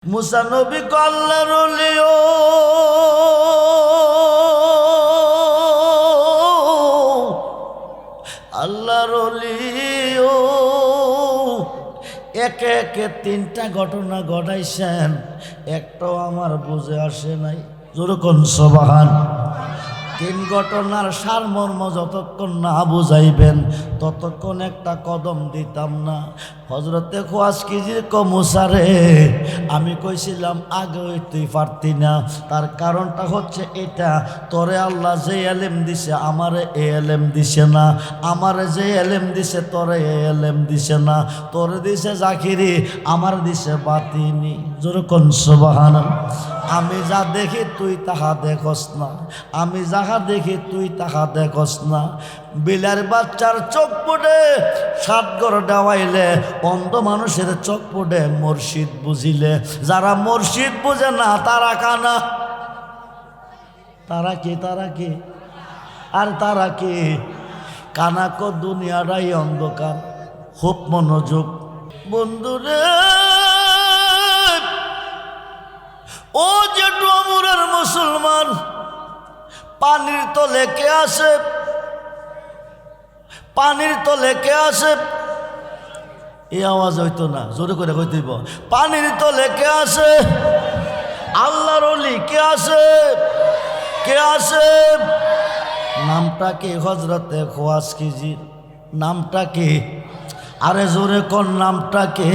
মুসা নবী আল্লাহর ওলি আল্লাহর ওলি একে একে তিনটা ঘটনা ঘটাইছেন, একটাও আমার বুঝে আসে নাই। যেরকম সুবহান। তিন ঘটনার সারমর্ম যতক্ষণ না বুঝাইবেন ততক্ষণ একটা কদম দিতাম না। হযরতে খোয়াজকিজির মুসারে আমি কইছিলাম আগে তুই পারতি না, তার কারণটা হচ্ছে এটা, তোরে আল্লাহ যে এলেম দিছে আমারে এ এলেম দিছে না, আমারে যে এলেম দিছে তোরে এ এলেম দিছে না, তোরে দিছে জাকিরি আমার দিছে বাতিনি। যেরকম সুবহানাল্লাহ। আমি যা দেখি তুই তাহা দেখস না, আমি যাহা দেখি তুই তাহা দেখস না। বিলার বাচ্চার চোখ পড়ে সাত ঘর দেওয়াইলে অন্ধ মানুষের চোখ পড়ে মুর্শিদ বুঝিলে, যারা মুর্শিদ বুঝে না তারা কানা। তারা কি আর তারা কি কানাকো, দুনিয়াটাই অন্ধকার। খুব মনোযোগ বন্ধুরে। ও যে ডোমুরের মুসলমান, পানির তলে কে আসে, পানির তলে কে আসে? এই আওয়াজ হইতো না, জোরে করে কইতেইব। পানির তলে কে আসে? আল্লাহর ওলি কে আসে? কে আসে? নামটা কি? হযরতে খোয়াজকিজির নামটা কি? আরে জোরে কোন নামটা কে?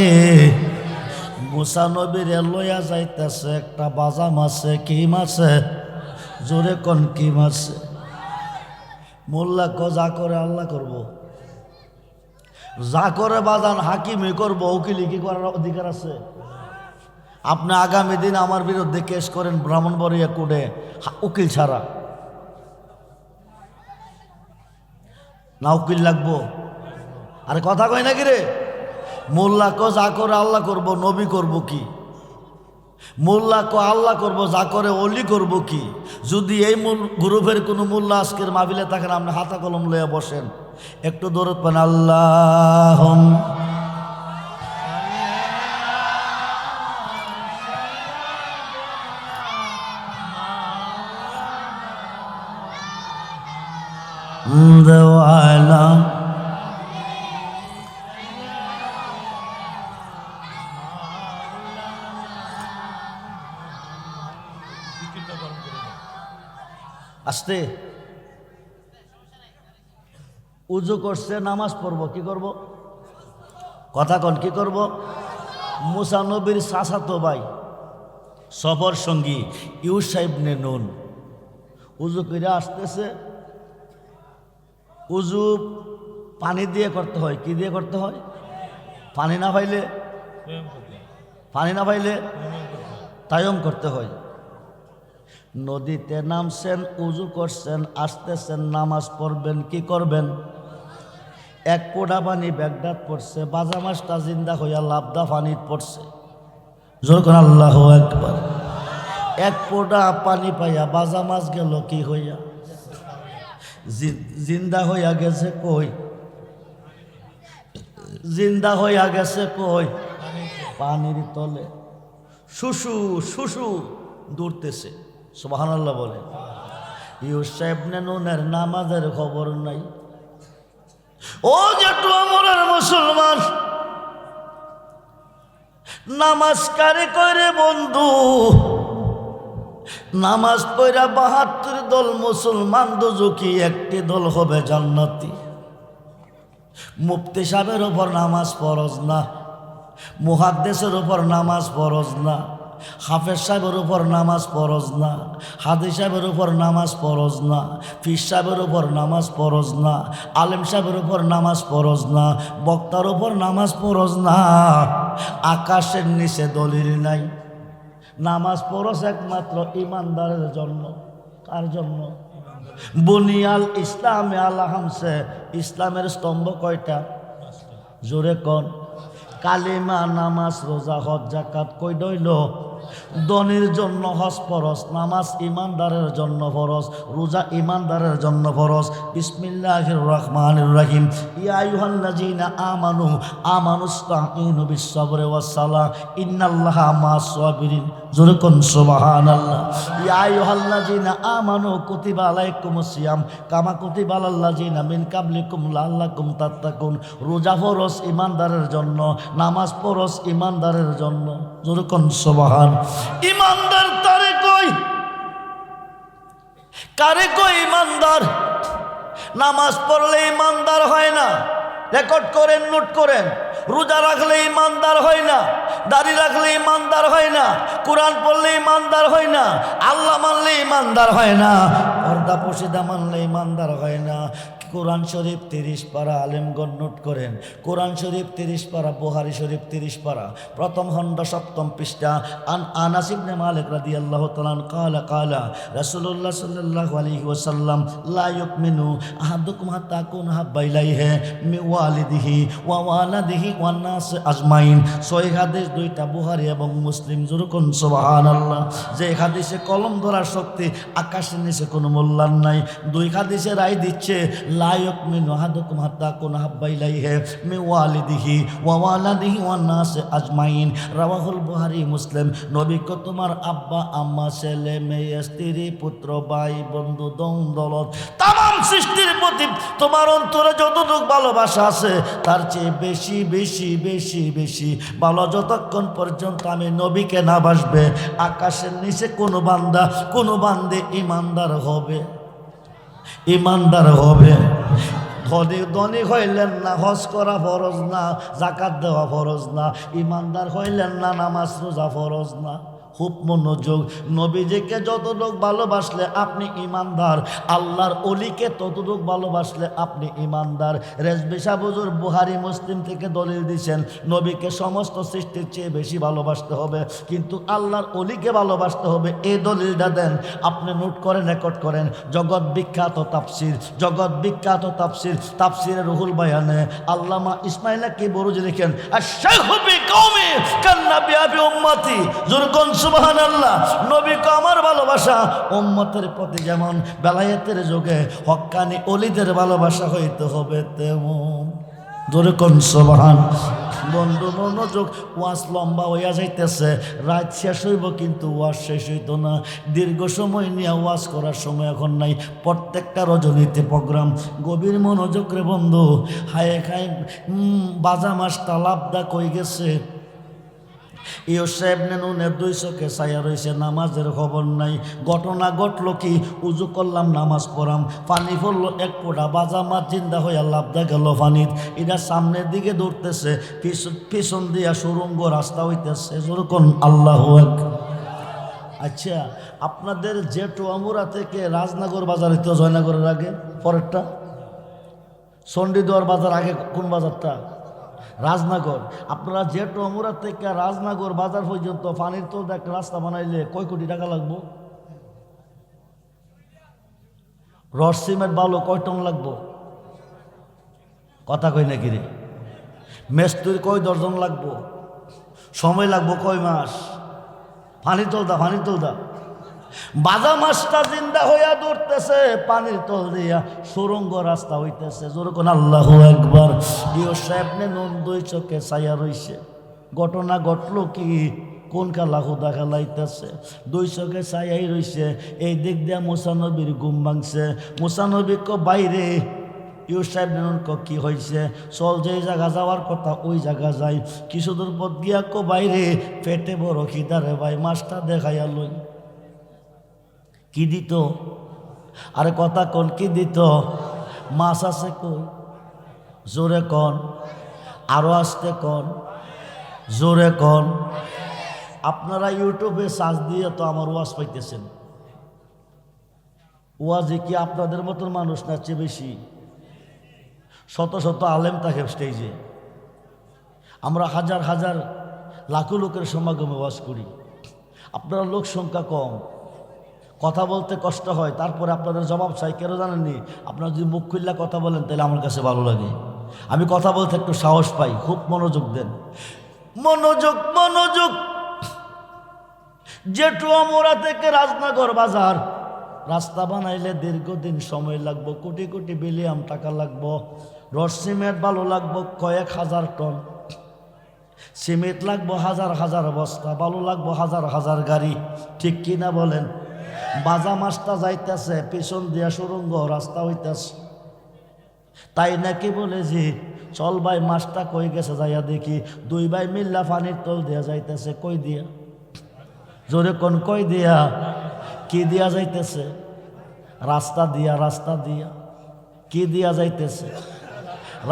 মুসা নবীর লইয়া যাইতেছে একটা বাজা মাছে। কি মাছে? জোরে কোন কি মাছে? মোল্লা যা করে আল্লাহ করব, যা করে বাজান হাকিমি করব, উকিলি কি করার অধিকার আছে? আপনি আগামী দিন আমার বিরুদ্ধে কেস করেন ব্রাহ্মণবাড়িয়া কোর্টে, উকিল ছাড়া না উকিল লাগবো? আরে কথা কই নাকি রে? মোল্লা যা করে আল্লাহ করব, নবী করব কি? মোল্লা আল্লাহ করব, যা করে অলি করব কি? যদি এই গ্রুপের কোনো মোল্লা আজকের মাহফিলে থাকেন, আপনি হাতা কলম লইয়া বসেন, একটু দরুদ পান। আল্লাহ দেওয়ালা। আসতে উজু করছে, নামাজ পড়ব, কি করব? কথা কন, কি করব? মুসা নবীর চাচাতো ভাই সফর সঙ্গী ইউশা ইবনে নুন উজু করে আসতেছে। উজু পানি দিয়ে করতে হয়। কি দিয়ে করতে হয়? পানি না পাইলে তায়াম্মুম করতে হয়। নদীতে নামছেন, উজু করছেন, আসতেছেন, নামাজ পড়বেন, কি করবেন? এক পোড়া পানি ব্যাগডাত পড়ছে, বাজা মাছটা জিন্দা হইয়া লাবদা পানিত পড়ছে। যখন আল্লাহু আকবার। এক পোড়া পানি পাইয়া বাজা মাছ গেল কি হইয়া? জিন্দা হইয়া গেছে কই? জিন্দা হইয়া গেছে কই? পানির তলে। শুশু শুশু দৌড়তেছে। সুবহানাল্লাহ বলে। ইউশা ইবনে নুনের নামাজের খবর নাই। ও যে ডোমরের মুসলমান, নামাজ কারে করে বন্ধু? নামাজ পড়া ৭২ দল মুসলমান দুজকি, একটি দল হবে জান্নাতি। মুফতি সাহেবের উপর নামাজ ফরজ না, মুহাদ্দিসের উপর নামাজ ফরজ না, হাফেজ সাহেবের উপর নামাজ ফরজ না, হাদিস সাহেবের উপর নামাজ ফরজ না, পীর সাহেবের উপর নামাজ ফরজ না, আলেম সাহেবের উপর নামাজ ফরজ না, বক্তার উপর নামাজ ফরজ না। আকাশের নিচে দলিল নাই। নামাজ ফরজ একমাত্র ইমানদারের জন্য। কার জন্য? বুনিয়াল ইসলামে আলা খামসে। ইসলামের স্তম্ভ কয়টা? জোরে কোন। কালিমা নামাজ রোজা হজ যাকাত কই দইল ধনীর জন্য হজ ফরজ, নামাজ ইমানদারের জন্য ফরজ, রোজা ইমানদারের জন্য ফরজ। বিসমিল্লাহির রহমানির রহিম। ইয়া আইয়ুহাল্লাযীনা আমানু আমানুস্তাঈনু বিস-সাবরি ওয়াস-সালাহ ইন্নাল্লাহা মা'আস সাবিরিন। জোরে কোন সুবহানাল্লাহ। ইয়া আইয়ুহাল্লাযীনা আমানু কুতিবা আলাইকুমুস সিয়াম কামা কুতিবা আলাল্লাযীনা মিন কাবলিকুম লাআল্লাকুম তাত্তাকুন। রোজা ফরজ ইমানদারের জন্য, নামাজ ফরজ ইমানদারের জন্য। জোরে কোন সুবহান। ইমানদার তারে কই, কারে কই ইমানদার? নামাজ পড়লে ইমানদার হয় না, রেকর্ড করেন, নোট করেন। রোজা রাখলে ইমানদার হয় না, দাড়ি রাখলে ইমানদার হয় না, কোরআন পড়লে ইমানদার হয় না, আল্লাহ মানলে ইমানদার হয় না, পর্দা পশিদা মানলে ইমানদার হয় না। কোরআন শরীফ 30 পারা, আলেমগণ নোট করেন। কোরআন শরীফ 30 পারা, বুখারী শরীফ 30 পারা, প্রথম খণ্ড 7ম পৃষ্ঠা। আনাস ইবনে মালিক রাদিয়াল্লাহু তাআলা ক্বালা ক্বালা রাসূলুল্লাহ সাল্লাল্লাহু আলাইহি ওয়াসাল্লাম লা ইউমিনু আহাদুকুম হাত্তা আকুনা হাব্বা ইলাইহি মিন ওয়ালিদিহি ওয়া ওয়ালাদিহি ওয়ান নাস আজমাইন। সহিহ হাদিস, দুইটা বুখারী এবং মুসলিম। জোরকুন সুবহানাল্লাহ। যে হাদিসে কলম ধরার শক্তি আকাশের নিচে কোনো মূল্যায়ন নাই। দুই হাদিসে রায় দিচ্ছে লা ইউমিনু আহাদুকুম হাত্তা আকুনা হাব্বা ইলাইহি মিন ওয়ালিদিহি ওয়া ওয়ালাদিহি ওয়ান নাস আজমাইন। রাওয়াহুল বুখারী মুসলিম। নবীকে তোমার আব্বা আম্মা ছেলে মেয়ে স্ত্রী পুত্র ভাই বন্ধু দন দৌলত তামাম সৃষ্টির প্রতি তোমার অন্তরে যতটুকু ভালোবাসা আছে তার চেয়ে বেশি বেশি বেশি বেশি ভালো যতক্ষণ পর্যন্ত আমি নবীকে না বাসবে আকাশের নিচে কোনো বান্দা কোনো বান্দে ইমানদার হবে, ইমানদার হবে। ধনী হইলেন না, হজ করা ফরজ না, যাকাত দেওয়া ফরজ না। ইমানদার হইলেন না, নামাজ রোজা ফরজ না। খুব মনোযোগ। নবীজিকে যতটুকু ভালোবাসলে আপনি ইমানদার, আল্লাহর অলিকে ততটুকু ভালোবাসলে আপনি ইমানদার। রেজবি সাহেব হুজুর বুখারী মুসলিম থেকে দলিল দিয়েছেন নবীকে সমস্ত সৃষ্টির চেয়ে বেশি ভালোবাসতে হবে, কিন্তু আল্লাহর অলিকে ভালোবাসতে হবে। এই দলিলটা দেন, আপনি নোট করেন, রেকর্ড করেন। জগৎ বিখ্যাত তাফসির, জগৎ বিখ্যাত তাফসির, তাফসিরে রুহুল বায়ানে আল্লামা ইসমাইল কি বরুজি লিখেন আশ-শাইখু বিকওমি কান্নাবি আবি উম্মতি। জুরকুন সুবহানাল্লাহ। নবীকে আমার ভালোবাসা উম্মতের প্রতি যেমন বেলায়েতের যুগে হক্কানি ওলিদের ভালোবাসা হইতে হবে তেমন। জোরে কোন সুবহান। বন্ধু মনোযোগ। ওয়াজ লম্বা হইয়া যাইতেছে, রাত শেষ হইব কিন্তু ওয়াজ শেষ হইতো না। দীর্ঘ সময় নিয়ে ওয়াজ করার সময় এখন নাই। প্রত্যেকটা রজনীতে প্রোগ্রাম। গভীর মনোযোগ রে বন্ধু। হায় খায় বাজা মাছটা লাভদা কই গেছে। ইউসেফ নুনের 2 চোখে ছায়া রয়েছে, নামাজের খবর নাই। ঘটনা ঘটলো কি, উজু করলাম, নামাজ পড়াম, পানি পড়লো এক ফোঁটা, বাজা মাছ জিন্দা হইয়া লাভদা গেল পানিত। এটা সামনের দিকে দৌড়তেছে, পিছন দিয়া সুরঙ্গ রাস্তা হইতেছে। যেরকম আল্লাহু আকবার। আচ্ছা, আপনাদের জেঠুয়ামুরা থেকে রাজনগর বাজার হইতো জয়নগরের আগে, পরেরটা চণ্ডীদুয়ার বাজার আগে কোন বাজারটা? রাজনগর। আপনারা জেঠুয়ামুরা থেকে রাজনগর বাজার পর্যন্ত পানির তো একটা রাস্তা বানাইলে কয় কোটি টাকা লাগবো? রড সিমেন্ট বালু কয় টন লাগবো? কথা কই নাকি রে? মেস্তুরি কয় দর্জন লাগবো? সময় লাগবো কয় মাস? পানি তোলদা, পানি তোলদা। বাজা মাছটা জিন্দা হইয়া দৌড়তেছে, পানির তল দিয়া সুরঙ্গ রাস্তা হইতেছে। যেরকম আল্লাহু আকবার। ইউসেফ নুন 2 চোখে ছায়া রইছে। ঘটনা ঘটলো কি, কোন খেলা খুদা খেলাইতেছে, 2 চোখে ছায়াই রইছে। এই দিক দিয়া মুসা নবীর ঘুম ভাঙছে। মুসা নবী কো বাইরে। ইউসেফ নুন কো কি হয়েছে? চল, যে জায়গা যাওয়ার কথা ওই জায়গা যাই। কিছু দূর পথ গিয়া কো বাইরে, পেটে বড় খিদারে ভাই, মাছটা দেখাইয়া লই। কি দিত? আরে কথা কোন, কি দিত? মাছ আছে কই? জোরে কন, আরো আসতে কন, জোরে কন। আপনারা ইউটিউবে সার্চ দিয়ে তো আমার ওয়াজ পাইতেছেন। ওয়াজে কি আপনাদের মতন মানুষ না চেয়ে বেশি? শত শত আলেম থাকে স্টেজে। আমরা হাজার হাজার লাখো লোকের সমাগমে ওয়াজ করি। আপনারা লোক সংখ্যা কম, কথা বলতে কষ্ট হয়, তারপরে আপনাদের জবাব চাই। কেন জানেননি? আপনারা যদি মুখ খুললা কথা বলেন তাহলে আমার কাছে ভালো লাগে। আমি কথা বলতে একটু সাহস পাই। খুব মনোযোগ দেন। মনোযোগ মনোযোগ। জেঠুয়ামোড়া থেকে রাজনগর বাজার রাস্তা বানাইলে দীর্ঘদিন সময় লাগবো, কোটি কোটি বিলিয়ন টাকা লাগবো, রড সিমেন্ট বালু লাগবো কয়েক হাজার টন, সিমেন্ট লাগবো হাজার হাজার বস্তা, বালু লাগবো হাজার হাজার গাড়ি, ঠিক কিনা বলেন? বাজা মাছটা যাইতেছে, পিছন দিয়া সুরঙ্গ রাস্তা হইতেছে, তাই নাকি বলে যে চল ভাই মাছটা কই গেছে যাইয়া দেখি। দুই ভাই মিল্লা পানির তল দিয়া যাইতেছে, কই দিয়া? জোরে কোন কই দিয়া? কি দিয়া যাইতেছে? রাস্তা দিয়া, রাস্তা দিয়া। কি দিয়া যাইতেছে?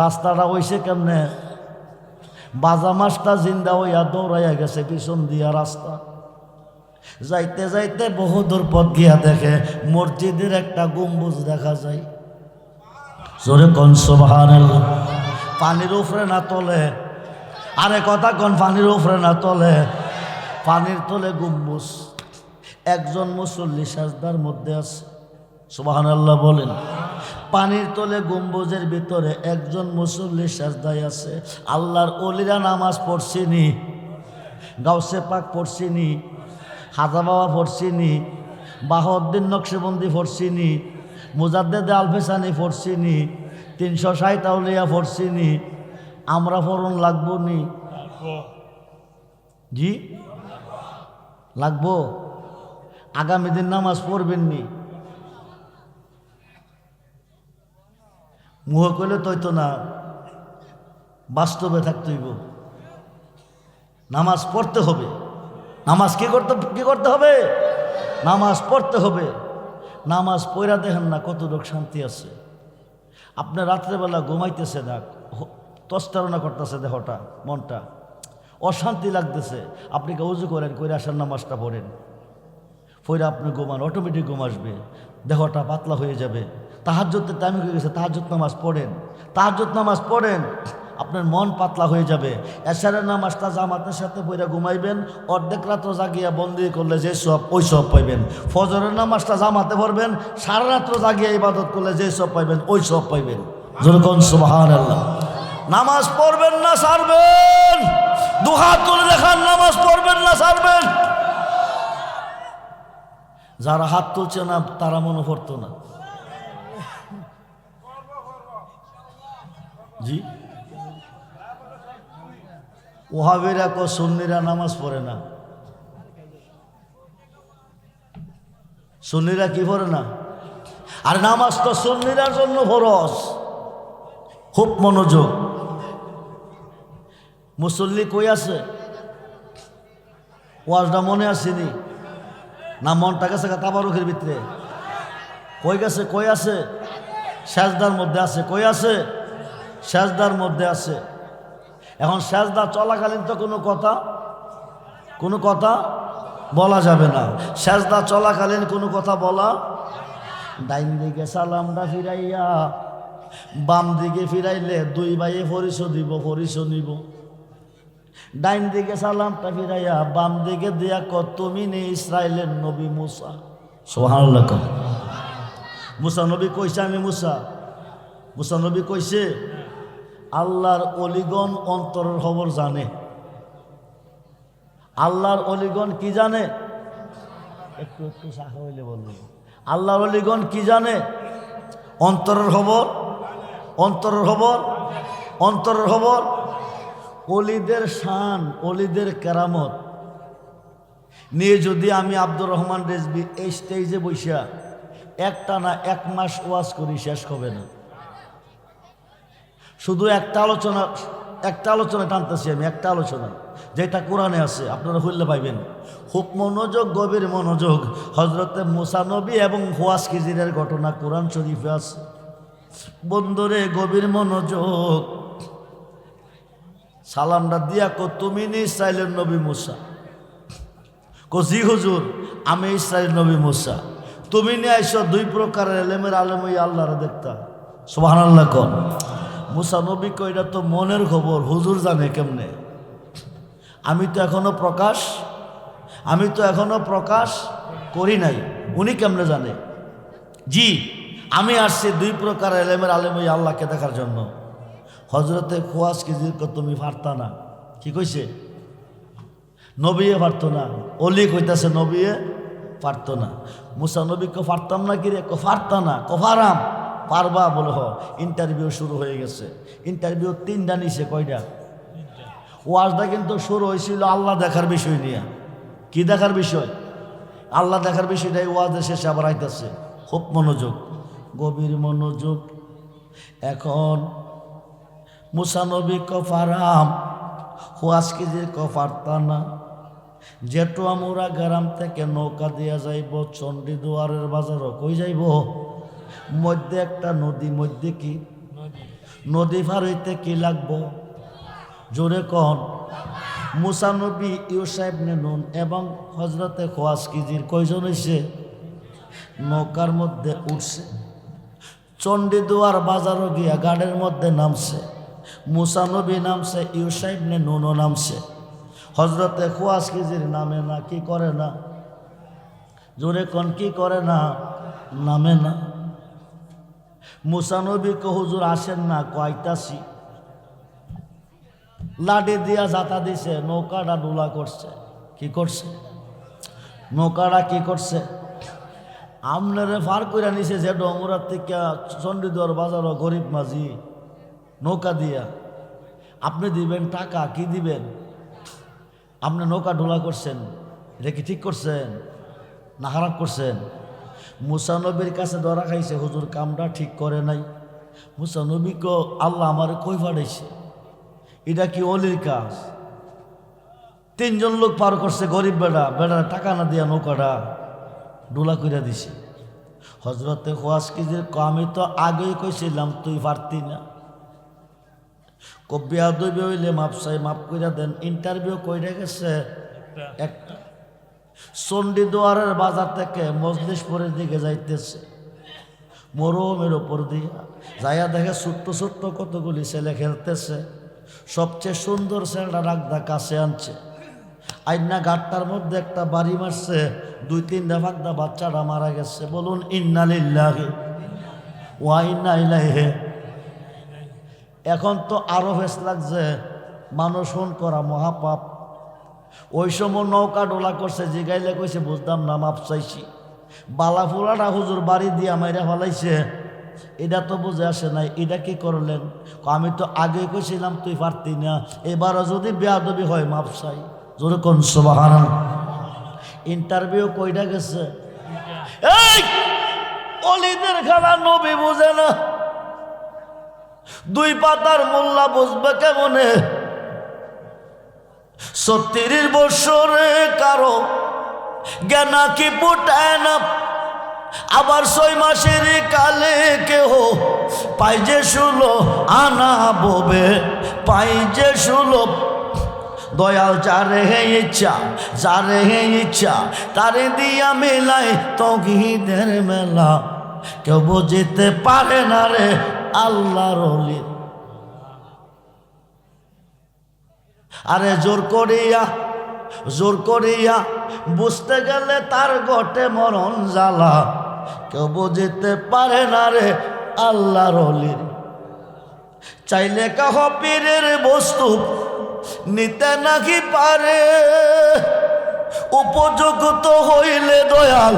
রাস্তাটা হইছে কেমনে? বাজা মাছটা জিন্দা হইয়া দৌড়াইয়া গেছে পিছন দিয়া রাস্তা। যাইতে যাইতে বহু দূর পথ গিয়া দেখে মসজিদের একটা গম্বুজ দেখা যায়। জোরে কোন সুবহানাল্লাহ। পানির উপরে না তলে? আরে কথা কোন, পানির উপরে না তলে? পানির তলে গম্বুজ। একজন মুসল্লি সাজদার মধ্যে আছে, সুবহানাল্লাহ বলেন। পানির তলে গম্বুজের ভিতরে একজন মুসল্লি সাজদায় আছে। আল্লাহর ওলিরা নামাজ পড়ছিনি, গাউসে পাক পড়ছিনি, হাজা বাবা পড়ছিনি, বাহাউদ্দিন নকশবন্দি পড়ছিনি, মুজাদ্দেদ আলফেসানি পড়ছিনি, 360 আউলিয়া পড়ছিনি। আমরা পড়ুন লাগবো নি? জি লাগবো। আগামী দিন নামাজ পড়বেন নি? মুহ করলে তৈতো না, বাস্তবে থাকতে হইব। নামাজ পড়তে হবে। নামাজ কি করতে হবে? নামাজ পড়তে হবে। নামাজ পড়া দেখেন না কতটুকু শান্তি আছে। আপনি রাত্রেবেলা ঘুমাইতেছে না, তস্তারণা করতেছে দেহটা, মনটা অশান্তি লাগতেছে, আপনি উজু করেন, করে আসার নামাজটা পড়েন, পড়ে আপনি ঘুমান, অটোমেটিক ঘুম আসবে, দেহটা পাতলা হয়ে যাবে। তাহাজ্জুদের টাইম হয়ে গেছে, তাহাজ্জুদ নামাজ পড়েন, তাহাজ্জুদ নামাজ পড়েন, আপনার মন পাতলা হয়ে যাবে। এশারের নামাজটা জামাতের সাথে পড়ে ঘুমাইবেন, অর্ধেক রাত্র জাগিয়া বন্দি করলে যে সব ওই সব পাইবেন। ফজরের নামাজটা জামাতে পড়বেন, সারা রাত্র জাগিয়া ইবাদত করলে যে সব পাইবেন ওই সব পাইবেন। যেরকম সুবহানাল্লাহ। নামাজ পড়বেন না ছাড়বেন? দুহাত তুলে দেখান, নামাজ পড়বেন না ছাড়বেন? যারা হাত তুলছে না তারা মনে পড়তো না। জি, ওহাবিরা কো সুন্নিরা নামাজ পড়ে না। সুন্নিরা কি পড়ে না? আর নামাজ তো সুন্নিরার জন্য ফরজ। খুব মনোযোগ। মুসল্লি কই আছে? ওয়াজটা মনে আসেনি না? মনটা গেছে তাবারুকের ভিতরে? কই গেছে? কই আছে? সেজদার মধ্যে আছে। কই আছে? সেজদার মধ্যে আছে। এখন সেজদা চলাকালীন তো কোনো কথা বলা যাবে না। সেজদা চলাকালীন কোনো কথা বলা, ডাইন দিকে সালামটা ফিরাইয়া বাম দিকে ফিরাইলে দুই ভাইয়ে পরিচয় দিব, পরিচয় নিব। ডাইন দিকে সালামটা ফিরাইয়া বাম দিকে দিয়া তুমি নে ইসরায়েলের নবী মুসা। সুবহানাল্লাহ। মুসা নবী কইছে আমি মুসা। মুসা নবী কইছে আল্লাহর অলিগণ অন্তরের খবর জানে। আল্লাহর অলিগণ কি জানে? একটু একটু সাহা হইলে বলবেন। আল্লাহর অলিগণ কি জানে? অন্তরের খবর। অন্তরের খবর। অন্তরের খবর। অলিদের শান, অলিদের কেরামত নিয়ে যদি আমি আব্দুর রহমান রেজভী এই স্টেজে বৈশা একটা না 1 মাস ওয়াজ করি, শেষ হবে না। শুধু একটা আলোচনা টানতেছি আমি, একটা আলোচনা যেটা কোরআনে আছে, আপনারা হইলে পাইবেন। খুব মনোযোগ, গভীর মনোযোগ। হযরতে মুসা নবী এবং হুয়াস খিজিরের ঘটনা কোরআন শরীফে আছে। বন্ধুরে গভীর মনোযোগ। সালামটা দিয়া তুমি নি ইসরায়েলের নবী মুসা? জি হুজুর, আমি ইসরায়েলের নবী মুসা। তুমি নিয়ে আইসো 2 প্রকারের এলেমের আলেম ওই আল্লাহরে দেখতা। সুবহানাল্লাহ কোন। মুসা নবী কই এটা তো মনের খবর, হুজুর জানে কেমনে? আমি তো এখনো প্রকাশ করি নাই, উনি কেমনে জানে? জি, আমি আসছি 2 প্রকার এলেমের আলেম ওই আল্লাহকে দেখার জন্য। হযরতে খুয়াস খিজির তুমি পারতা না। কি কইছে? নবীয়ে পারতো না, অলি কইতাছে নবীয়ে পারতো না। মুসা নবীকে পারতাম না কি রে? পারতা না, কফারাম পারবা বলে হ। ইন্টারভিউ শুরু হয়ে গেছে। ইন্টারভিউ 3টা নিছে, কয়টা? ওয়াজটা কিন্তু শুরু হয়েছিল আল্লাহ দেখার বিষয় নিয়ে। কি দেখার বিষয়? আল্লাহ দেখার বিষয়টাই ওয়াজের শেষে আবার আইতেছে। খুব মনোযোগ, গভীর মনোযোগ। এখন মুসা নবী কফারাম, হুয়াজকিজির কফারতা না। যেটু আমরা গ্রাম থেকে নৌকা দিয়া যাইব চণ্ডী দুয়ারের বাজারও, কই যাইব? মধ্যে একটা নদী, মধ্যে কি নদী পার হইতে কি লাগবো? জোরে কন। মুসা নবী, ইউসা ইবনে নুন এবং হজরতে হুয়াজকিজির কয়জন হইছে? নৌকার মধ্যে উঠছে, চণ্ডী দুয়ার বাজারও গিয়া গাড়ির মধ্যে নামছে। মুসা নবী নামছে, ইউসা ইবনে নুনও নামছে। হজরতে হুয়াজকিজির নামে না, কি করে না? জোরে কোন, কি করে না? নামে না। মুসা নবী কে হুজুর আসেন না, কয়তাছি। লাঠি দিয়া জাতা দিছে, নৌকাটা ডোলা করছে। কি করছে? নৌকাটা কি করছে? আমনারে ফার কইরা নিছে যে ডমরার থেকে চণ্ডীদুয়ার বাজারও গরিব মাঝি নৌকা দিয়া। আপনি দিবেন টাকা, কি দিবেন? আপনি নৌকা ডোলা করছেন, এটা কি ঠিক করছেন না খারাপ করছেন? মুসা নবীর কাছে ধরা খাইছে, হুজুর কামটা ঠিক করে নাই। মুসা নবীকে আল্লাহ আমারে কই পাঠাইছে? এটা কি অলির কাজ? 3জন লোক পার করছে, গরিব বেড়া টাকা না দিয়া নৌকাটা ডোলা কইরা দিছে। হজরতে হুয়াজকিজির আমি তো আগেই কইছিলাম তুই পারতি না। কবিয়া দইবে হইলে মাপ চাই, মাপ কইরা দেন। ইন্টারভিউ কইরা গেছে একটা। চণ্ডী দুয়ারের বাজার থেকে মজলিশপুরের দিকে যাইতেছে, মরমের ওপর দিয়া যাইয়া দেখে ছোট্ট ছোট্ট কতগুলি ছেলে খেলতেছে। সবচেয়ে সুন্দর ছেলেটা রাগদা কাছে আনছে, আইনা গাটটার মধ্যে একটা বাড়ি মারছে। 2-3টা ভাগদা বাচ্চারা মারা গেছে। বলুন ইন্না লিল্লাহি ওয়া ইন্না ইলাইহি। এখন তো আরো ফেস লাগছে, মানুষ ফোন করা মহাপাপ। ওই সময় নৌকা ডোলা করছে, জিগাইলে কইছে বুঝতাম না, মাপ চাইছি। বালাফুলাটা হুজুর বাড়ি দিয়া মাইরা ফেলাইছে, এটা তো বুঝে আসে নাই। এটা কি করলেন? আমি তো আগে কইছিলাম তুই পারতি না, এবারও যদি বেয়াদবি হয় মাপ চাই। জোরে কোন সুবহানাল্লাহ। ইন্টারভিউ কইটা গেছে? এই অলিদের খেলা নবী বুঝে না, 2 পাতার মোল্লা বুঝবে কেমনে? 36 বছরে কারো জ্ঞানা কি ফুটায় না, আবার 6 মাসের কালে কেহ পাই যে 16 আনা ববে, পাই যে 16। দয়াল যারে হে ইচ্ছা, যারে হে ইচ্ছা তারে দিয়া মেলাই তৌহিদের মেলা। কেউ বুঝিতে পারে না রে আল্লাহর ওলি। আরে জোর করিয়া বুঝতে গেলে তার ঘটে মরণ জ্বালা। কেউ বুঝিতে পারে না রে আল্লাহর ওলি। চাইলে কাহ পীরের বস্তু নিতে নাকি পারে, উপযুক্ত হইলে দয়াল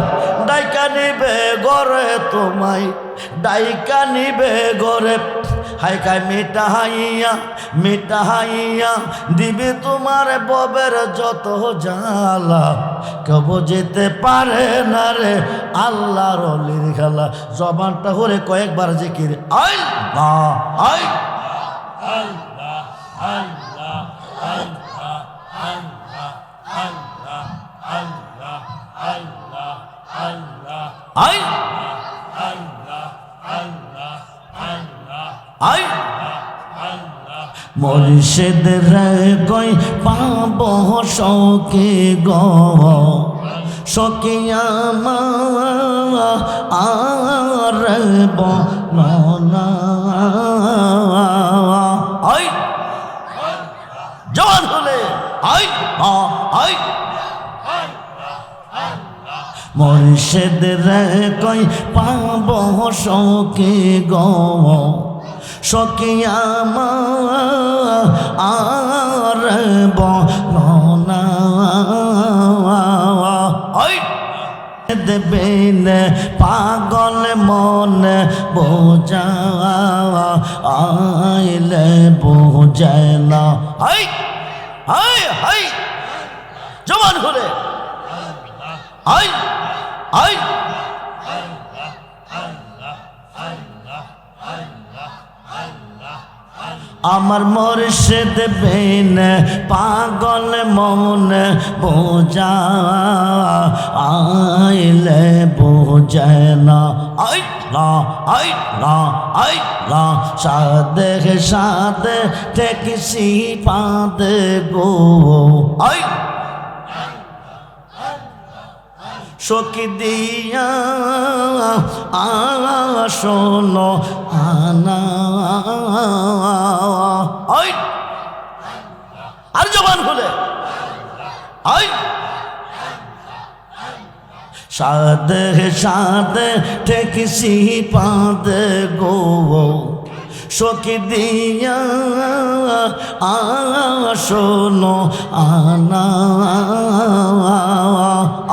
ডাইকা নিবে গরে তোমায়, ডাইকা নিবে গরে। হাইকাই মিটাহাইয়া দিবে তোমার ববের যত জ্বালা। কেউ যেতে পারে না রে আল্লাহর ওলির খেলা। জবানটা হরে কয়েকবার জিকির আল্লাহ আল্লাহ আল্লাহ আল্লাহ আল্লাহ আল্লাহ আল্লাহ আল্লাহ আল্লাহ আল্লাহ আল্লাহ আল্লাহ আল্লাহ। মুর্শিদ রে কই পাব সখী গো, সখিয়া মা আর বনা। জবান হলে মুর্শিদ রে কই পাব সখী গো, সখিয়া মা আর বনা। মুর্শিদ বিন পাগল মন বোঝা আইলে বোঝে না হাই হাই হাই জবান খুলে হাই হাই আমার মুর্শিদ বিন পাগল মন বোঝা আইলে বোঝে না আই না আই না আই না সাদে সাদে ঠেকসি পাদে গো আই সখী দিয়া শোনো আনা আই আর জবান খুলে আই সাদে সাদে ঠেকসি পাদে গো সখী দিয়া শোনো আনা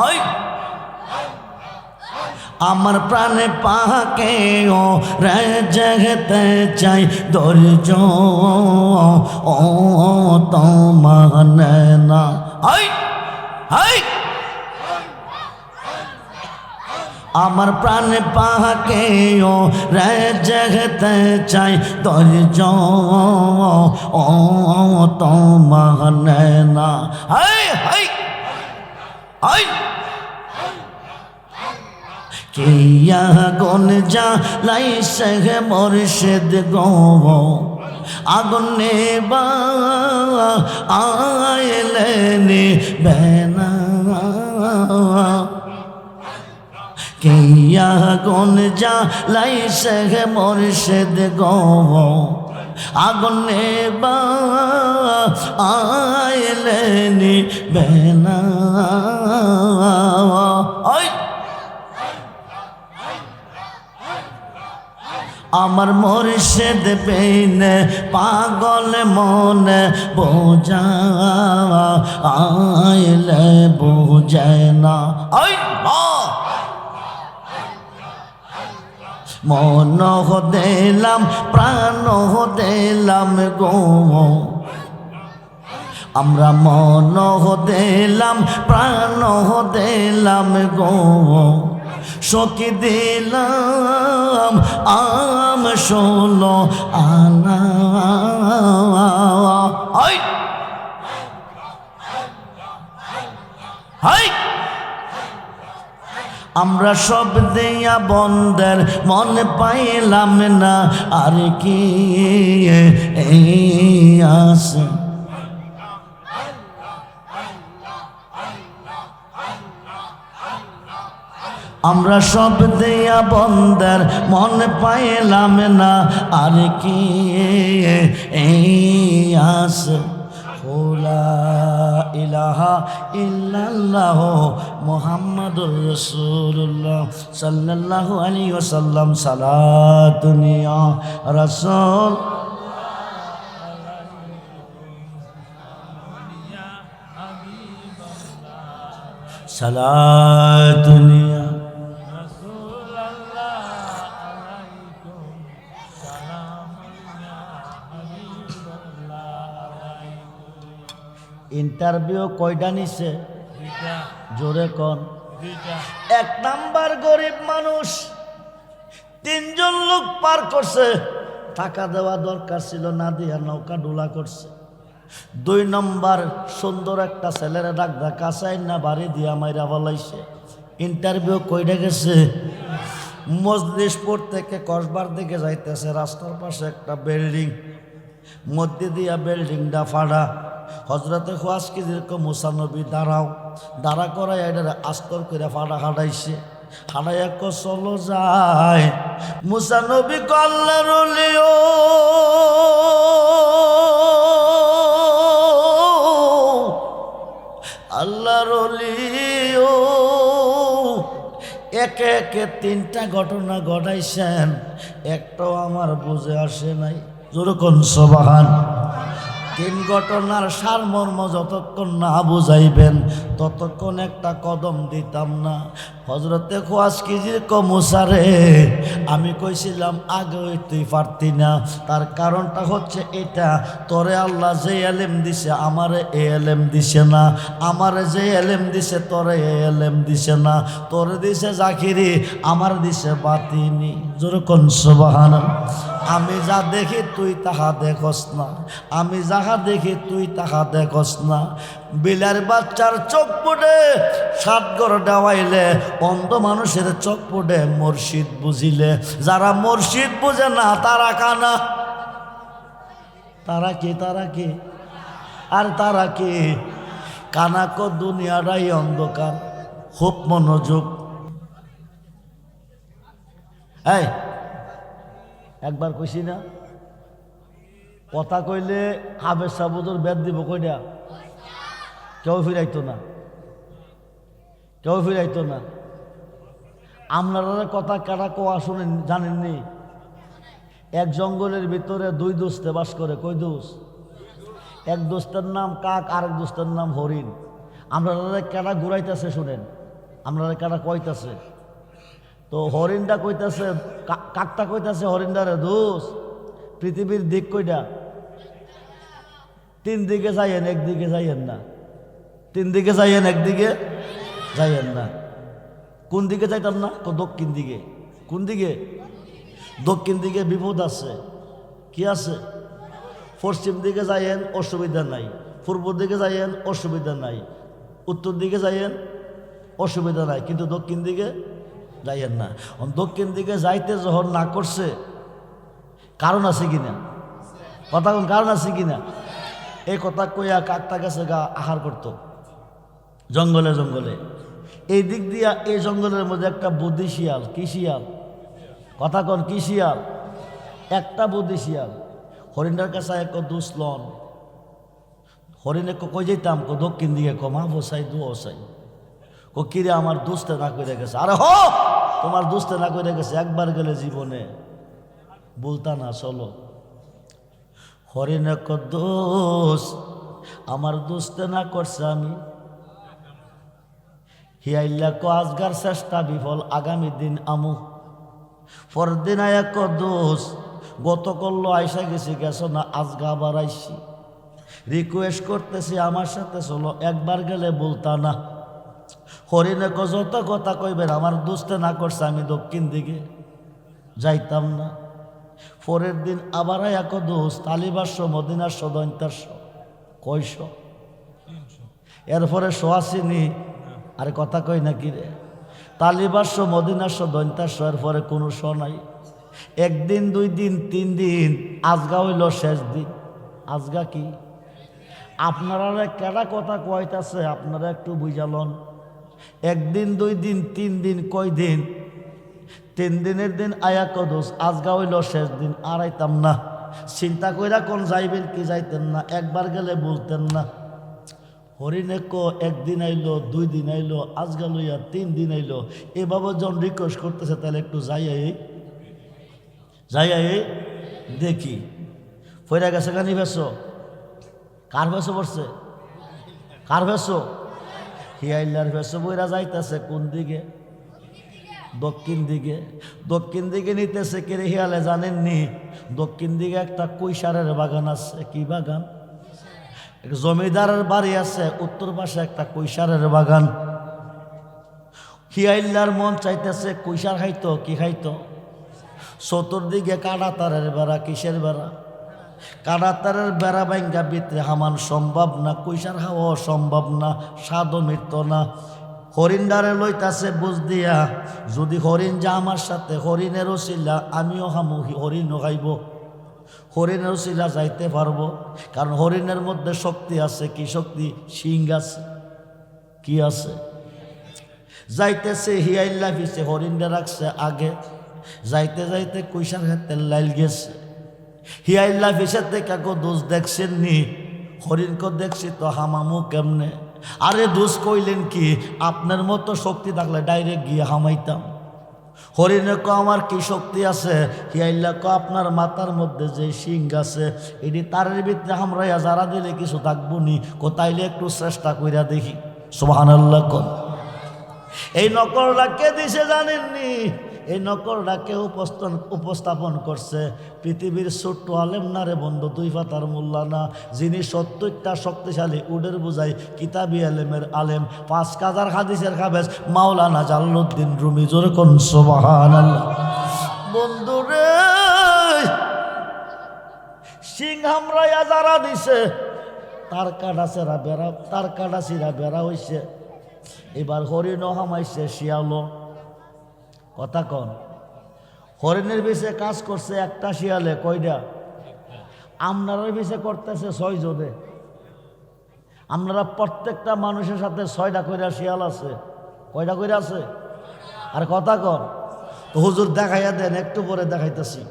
আই আমার প্রাণে পাকে ও রে জগতে চাই ধৈর্য ও তো মানে না হাই হাই আমার প্রাণে পাকে ও রে জগতে চাই ধৈর্য ও তো মানে না হাই হাই হাই কিয়া গুন যা লাইছে মুর্শিদ গো আগুন নেবা আইলে নিবেনা কিয়া গুন যা লাইছে মুর্শিদ গো আগুন নেবা আইলে নিবেনা ওই আমার মুর্শিদ বিন পাগল মন বোঝা আইলে বোঝে না আই মন দিলাম প্রাণ দিলাম গো আমরা মন দিলাম প্রাণ দিলাম গো সখী দিলাম আম শোনো আনা হাই হাই আমরা সব দিয়া বন্ধের মন পাইলাম না আর কি আছে আমরা সব দিয়া বন্ধের মন পাইলাম না আর কি আছে লা ইলাহা ইল্লাল্লাহ মুহাম্মাদুর রাসূলুল্লাহ সাল্লাল্লাহু আলাইহি ওয়াসাল্লাম সালাতুন ইয়া রাসূল সালাতুন ইয়া ইন্টারভিউ কয়টা নিছে জোরে কোন এক নাম্বার গরিব মানুষ তিনজন লোক পার করছে টাকা দেওয়া দরকার ছিল না দিয়া নৌকা ডোলা করছে দুই নম্বর সুন্দর একটা ছেলের ডাক দেখা চাই না বাড়ি দিয়া মাইরা বলাইছে ইন্টারভিউ কয়টা গেছে মজলিশপুর থেকে কসবার দিকে যাইতেছে রাস্তার পাশে একটা বিল্ডিং মধ্যে দিয়া বিল্ডিংটা ফাড়া হজরতে খোয়াজকে যেরকম মুসানবী দাঁড়া করাই এটা আস্তর করে ফাড়া হাঁটাইছে হাঁটাইয়া চলো যায় মুসানবী কল্লার আল্লাহর একে একে তিনটা ঘটনা ঘটাইছেন একটাও আমার বুঝে আসে নাই যেরকম সুবহান তিন ঘটনার সারমর্ম যতক্ষণ না বুঝাইবেন ততক্ষণ একটা কদম দিতাম না। হজরতে খোয়াজকিজির মুসারে আমি কইছিলাম আগে তুই পারতি না, তার কারণটা হচ্ছে এটা, তোরে আল্লাহ যে এলেম দিছে আমারে এ এলেম দিছে না, আমারে যে এলেম দিছে তোরে এ এলেম দিছে না, তোরে দিছে জাকিরি আমার দিছে বাতিনি। যেরকম সুবহানাল্লাহ। আমি যা দেখি তুই তাহা দেখস না, আমি যাহা দেখি তুই তাহা দেখস না। বিলার বাচ্চার চোখ পড়ে সাত ঘর দেওয়াইলে অন্ধ মানুষের চোখ পড়ে মুর্শিদ বুঝিলে, যারা মুর্শিদ বুঝে না তারা কানা। তারা কি? তারা কি? আর তারা কি? কানাক দুনিয়াটাই অন্ধকার। খুব মনোযোগ। এই একবার কইছি না, কথা কইলে হাবের সাবুদর বেদ দিব কইটা, কেউ ফিরাইতো না, কেউ ফিরাইতো না। আপনারা কথা কাটা কোয়া শুনেন জানেননি? এক জঙ্গলের ভিতরে দুই দোস্তে বাস করে। কই দোস্ত? এক দোস্তের নাম কাক, আরেক দোস্তের নাম হরিণ। আপনারা কাটা ঘুরাইতেছে শুনেন, আপনারা কাটা কইতাছে। তো হরিণটা কইতাছে, কাকটা কইতাছে হরিণটারে, দোস্ত পৃথিবীর দিক কইটা? তিন দিকে যাইয়েন, একদিকে যাইয়েন না। তিন দিকে যাইয়েন, একদিকে যাইয়েন না। কোন দিকে যাইতাম না? দক্ষিণ দিকে। কোন দিকে? দক্ষিণ দিকে বিপদ আছে। কি আছে? পশ্চিম দিকে যাইয়েন, অসুবিধা নাই। পূর্ব দিকে যাইয়েন, অসুবিধা নাই। উত্তর দিকে যাইয়েন, অসুবিধা নাই, কিন্তু দক্ষিণ দিকে যাইয়েন না। দক্ষিণ দিকে যাইতে যখন না করছে, কারণ আছে কিনা? কথা কোন কারণ আছে কিনা? এই কথা কইয়া কাকটা গেছে গা আহার করত জঙ্গলে জঙ্গলে। এই দিক দিয়া এই জঙ্গলের মধ্যে একটা বুদ্ধি শিয়াল। কি শিয়াল? কথা কন কি শিয়াল? একটা বুদ্ধি শিয়াল। হরিণটার কাছে এক দুসলন। হরিণে কই যেতাম? দক্ষিণ দিকে। মা বসাই দু বসাই। কিরে আমার দুস্তে না করে গেছে। আরে হ, তোমার দুস্তে না করে গেছে, একবার গেলে জীবনে বলতা না, চলো। হরিণে দোষ আমার দুস্তে না করছে, আমি হিয়াইল্লা আজগার চেষ্টা বিফল, আগামী দিন আমু। পরের দিন আয়া দোষ গত করলো আইসা গেছি, গেছো না, আজগা আবার আইসি, রিকোয়েস্ট করতেছি আমার সাথে চলো, একবার গেলে বলতা না। হরিণে যত কথা কইবেন, আমার দুস্তে না করছে, আমি দক্ষিণ দিকে যাইতাম না। পরের দিন আবার এক দোষ, তালিবাস মদিনার দৈন্তার কয়শ, এরপরে সোয়াশিনী। আরে কথা কই নাকি রে? তালিবাস মদিনার দৈন্তার এরপরে কোনো শ নাই। একদিন, দুই দিন, তিন দিন, আজগা হইল শেষ দিন। আজগা কি? আপনারা কেডা কথা কইতাছে, আপনারা একটু বুঝালন। একদিন, দুই দিন, তিন দিন, কয় দিন? তিন দিনের দিন আয়া কদোস, আজগা হইল শেষ দিন। আড়াইতাম না। চিন্তা কইরা কোন যাইবেন কি যাইতেন না, একবার গেলে বলতেন না। হরিণে একদিন আইলো, দুই দিন আইলো, আজগা লইয়া তিন দিন আইলো। এভাবে যখন রিকোয়েস্ট করতেছে, তাহলে একটু যাইয়াই দেখি। ফইরা গেছে গানি ভেসো। কার ভেসো পড়ছে? কার ভেসো? হিয়াইল্লার ভেসো বইরা যাইতেছে কোন দিকে? দক্ষিণ দিকে। দক্ষিণ দিকে নিতেছে কেরে হিয়ালে জানেননি? দক্ষিণ দিকে একটা কৈশারের বাগান আছে। কি বাগান? জমিদারের বাড়ি আছে, উত্তর পাশে একটা কৈশারের বাগান। হিয়াইল্লার মন চাইতেছে কৈশার খাইতো। কি খাইতো? চতুর্দিকে কাঁটাতারের বেড়া। কিসের বেড়া? কাঁটাতারের বেড়া ভাঙ্গা ভিতরে হামান সম্ভব না, কৈশার খাওয়া সম্ভব না, স্বাদও মিটত না। হরিণডারে লইতাছে বুঝ দিয়া, যদি হরিণ যা আমার সাথে, হরিণের ওসিলা আমিও হামু, হরিণও খাইব। হরিণের ওসিলা যাইতে পারবো, কারণ হরিণের মধ্যে শক্তি আছে। কি শক্তি? শিং আছে। কি আছে? যাইতেছে হিয়াইল্লা ফিসে, হরিণটা রাখছে আগে। যাইতে যাইতে কৈশার হাতে লাইল গেছে। হিয়াইল্লা ফিসের থেকে দোষ দেখছেন নি? হরিণকে দেখছি তো হামামু কেমনে। আরে দোষ কইলেন কি? আপনার মতো শক্তি থাকলে ডাইরেক্ট গিয়ে হামাইতাম। হরিণে ক আমার কি শক্তি আছে? হিয়াইল্লা ক আপনার মাথার মধ্যে যে শিং আছে এটি তারের ভিতরে হামরাইয়া যারা দিলে কিছু থাকবো নি, কোথাইলে একটু চেষ্টা কইরা দেখি। সুবহানাল্লাহ কোন। এই নকলটা কে দিছে জানেননি? এই নকলটাকে উপস্থাপন করছে পৃথিবীর ছোট্ট আলেম না রে বন্ধু, 2 পাতার মোল্লা না, যিনি 70টা শক্তিশালী উডের বুঝাই কিতাবি আলেমের আলেম, 5000 হাদিসের হাফেজ মাওলানা জালালউদ্দিন রুমি। জোরে কোন সুবহানাল্লাহ। বন্ধু রে, সিং হামরাইয়া যারা দিছে তার কাটাছেরা বেড়া, তার কাটাছিরা বেড়া হইছে। এবার হরিণ হামাইছে শিয়ালো। কথা কন। হরিণের বিষে কাজ করছে একটা শিয়ালে, কয়টা? আপনারা বিষে করতেছে 6 জনে। আপনারা প্রত্যেকটা মানুষের সাথে 6টা কইরা শিয়াল আছে। কয়টা কইরা আছে? আর কথা কন। তো হুজুর দেখাইয়া দেন, একটু পরে দেখাইতেছি।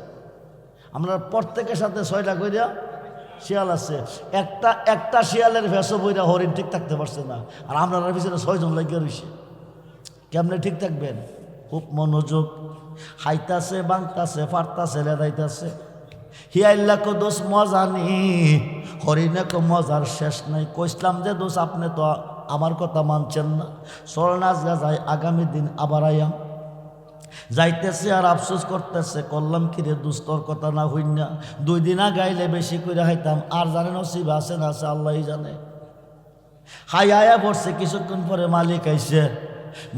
আপনারা প্রত্যেকের সাথে 6টা কইরা শিয়াল আছে। একটা শিয়ালের ভেসো বইরা হরিণ ঠিক থাকতে পারছে না, আর আপনারা পিছনে 6 জন লাগিয়ে রয়েছে। কেমনে ঠিক থাকবেন? খুব মনোযোগ। হাইতাছে, বাংতাছে, ফাটতাছে, লেদাইতাছে। হিয়াইল্লা কো দোষ মজা নি, হরিণে কো মজার শেষ নাই। কইসলাম যে দোষ আপনি তো আমার কথা মানছেন না, চলেন আজকে যাই, আগামী দিন আবার আয়াম। যাইতেছে আর আফসোস করতেছে, করলাম কি রে দুস্তর কথা না হইন না, 2 দিন গাইলে বেশি করে হাইতাম। আর জানেন নসিব আছে না আছে আল্লাহই জানে। হাই আয়া পড়ছে, কিছুক্ষণ পরে মালিক আইছে।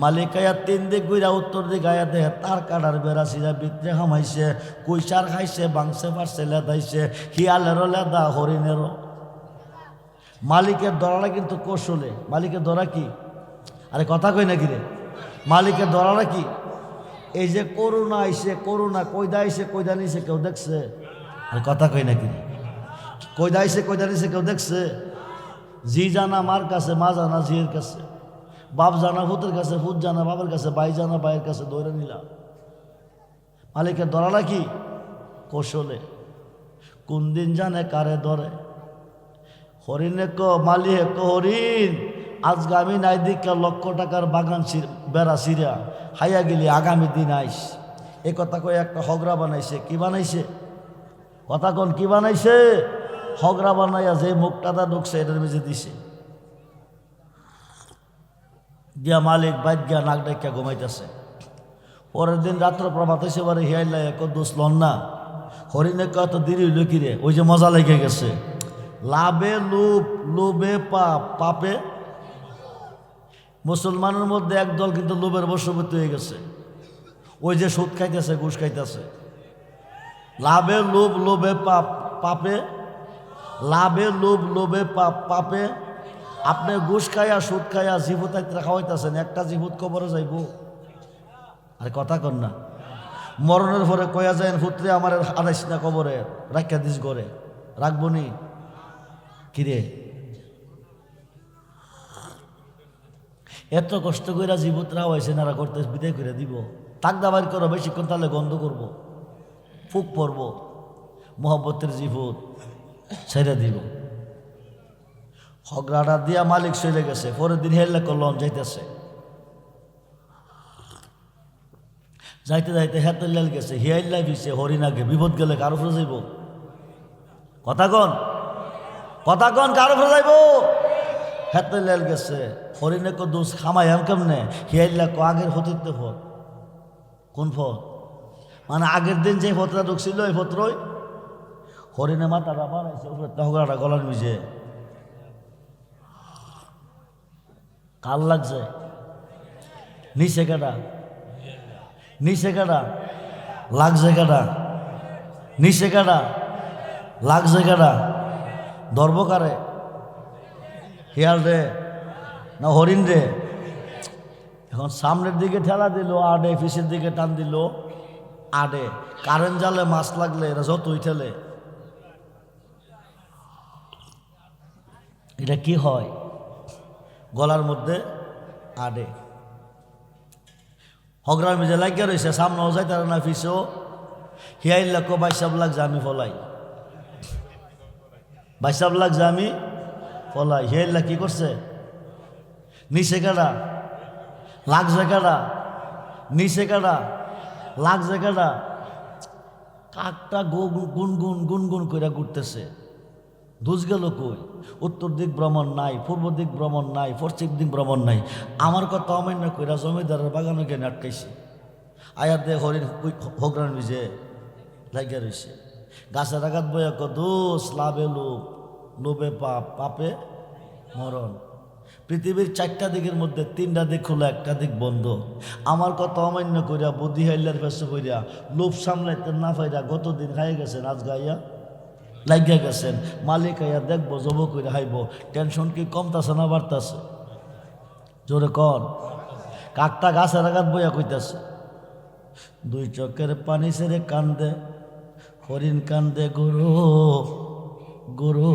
মালিক আয়া 3 দিক ঘুরা উত্তর দিকে আয়া দেয় তার কাটার বেড়াছিরা ভিতরে হামাইছে, কুইসার খাইছে, বাংসে পারছে, লেদাইছে, হিয়ালেরও লেদা, হরিণেরও। মালিকের ধরাটা কিন্তু কৌশলে। মালিকের ধরা কি? আরে কথা কই নাকি রে? মালিকের ধরাটা কি? এই যে করোনা আইছে, করোনা কয়দা আইছে কয়দা নিছে কেউ দেখছে? আরে কথা কই নাকি রে? কয়দা আইছে কয়দা নিছে কেউ দেখছে? জি জানা মার কাছে, মা জানা জিয়ের কাছে, বাপ জানা ভূতের কাছে, ভূত জানা বাবার কাছে, ভাই জানা ভাইয়ের কাছে, দৌড়ে নিলাম। মালিকের ধরালা কি? কৌশলে। কোন দিন জানে কারে ধরে। হরিণে ক মালিক ক হরিণ, আজকে আমি নাই দিকা লক্ষ টাকার বাগান বেড়া সিরা হাইয়া গেলি, আগামী দিন আইস। এ কথা কয়ে একটা হগরা বানাইছে। কি বানাইছে? কথা কন, কি বানাইছে? হগরা বানাইয়া যে মুখটাটা ঢুকছে এটার মেঝে দিছে। দিয়া মালিক বাইক গিয়া নাক ডাকিয়া ঘুমাইতেছে। পরের দিন রাত্র প্রভাত হয়েছে, বারে হিয়াইলা এক দোষ লন না। হরিণে কত দেরি হইল কিরে? ওই যে মজা লেগে গেছে। লাভে লোভ, লোভে পাপ, পাপে। মুসলমানের মধ্যে একদল কিন্তু লোভের বশবর্তী হয়ে গেছে। ওই যে সুদ খাইতেছে, ঘুষ খাইতেছে। লাভে লোভ, লোভে পাপ, পাপে। লাভে লোভ, লোভে পাপ, পাপে। আপনি ঘুষ খাইয়া, সুদ খাইয়া জীবত খাওয়াইতেছেন, একটা জীবত কবরে যাইব। আরে কথা কন না। মরণের পরে কয়া যায় পুত্রে আমার আদাইস না কবরে, রাখিয়া দিস ঘরে, রাখবো নি কিরে? এত কষ্ট কইরা জীবত রাওয়াইছে, নারা করতে বিদায় করে দিব। তাক দাবাই করো বেশিক্ষণ, তাহলে গন্ধ করব, ফুক পড়ব, মোহব্বতের জীবত ছেড়ে দিব। হগরাটা দিয়া মালিক চলে গেছে। পরের দিন হেললে লন যাইতেছে। যাইতে যাইতে হেতের লাল গেছে, হিয়াইল্লা ভিছে, হরিণাকে। বিপদ গেলে কারো ফিরে যাইব? কথা কন, কথা কন, কারো ফিরে যাইব? হেতের লাল গেছে। হরিণে কো দোষ খামাই আম কেমনে? হিয়াইল্লা কো আগের ফতিতে ফত। কোন ফত? মানে আগের দিন যে ফতটা ঢুকছিল এই ফতরই। হরিণে মাথাটা বানাইছে, উপরে হগরাটা গলার মিজে। কাল লাগছে? নিচে কাটা, নিচে কাটা, লাগছে কাটা, নিচে কাটা, লাগছে কাটা। ধর্মকারে হিয়াল রে না হরিণ রে? এখন সামনের দিকে ঠেলা দিল আডে, পিছের দিকে টান দিল আডে। কারেন্ট জালে মাছ লাগলে এরা যতই ঠেলে। এটা কি হয়? গলার মধ্যে আডে। হগরার মেঝে লাগিয়া রয়েছে, সামনেও যাই তারা না পিছেও। হিয়াইল্লা কো বাইসাব লাগছে আমি ফলাই, বাইসাব লাগছে আমি ফলাই। হিয়াইল্লা কি করছে? নিচে কাটা, লাগছে কাটা, নিচে কাটা, লাগছে কেডা? কাকটা গুনগুন গুনগুন করে ঘুরতেছে। দুজ গেল কই? উত্তর দিক ভ্রমণ নাই, পূর্ব দিক ভ্রমণ নাই, পশ্চিম দিক ভ্রমণ নাই। আমার কথা অমান্য কইরা জমিদারের বাগানে গিয়ে আটকাইছে। আয়ার দিয়ে হরিণ হোগরান ভিজে লাগিয়া রয়েছে। গাছের আঘাত বইয়া দোষ, লাভে লোভ, লোভে পাপ, পাপে মরণ। পৃথিবীর 4টা দিকের মধ্যে 3টা দিক খোলা, 1টা দিক বন্ধ। আমার কথা অমান্য করিয়া বুদ্ধি হাইলার পেছে করিয়া লোভ সামলাইতে না পাইরা গতদিন খাইয়া গেছেন, আজ গাইয়া লাগিয়া গেছেন। মালিক আইয়া দেখবো, জব করে হাইব। টেনশন কি কমতাছে না বাড়তাছে? জোরে কন। কাকটা গাছের আঘাত বইয়া কইতাছে, 2 চোখের পানি ছেড়ে কান্দে হরিণ, কান্দে গুরু গুরু,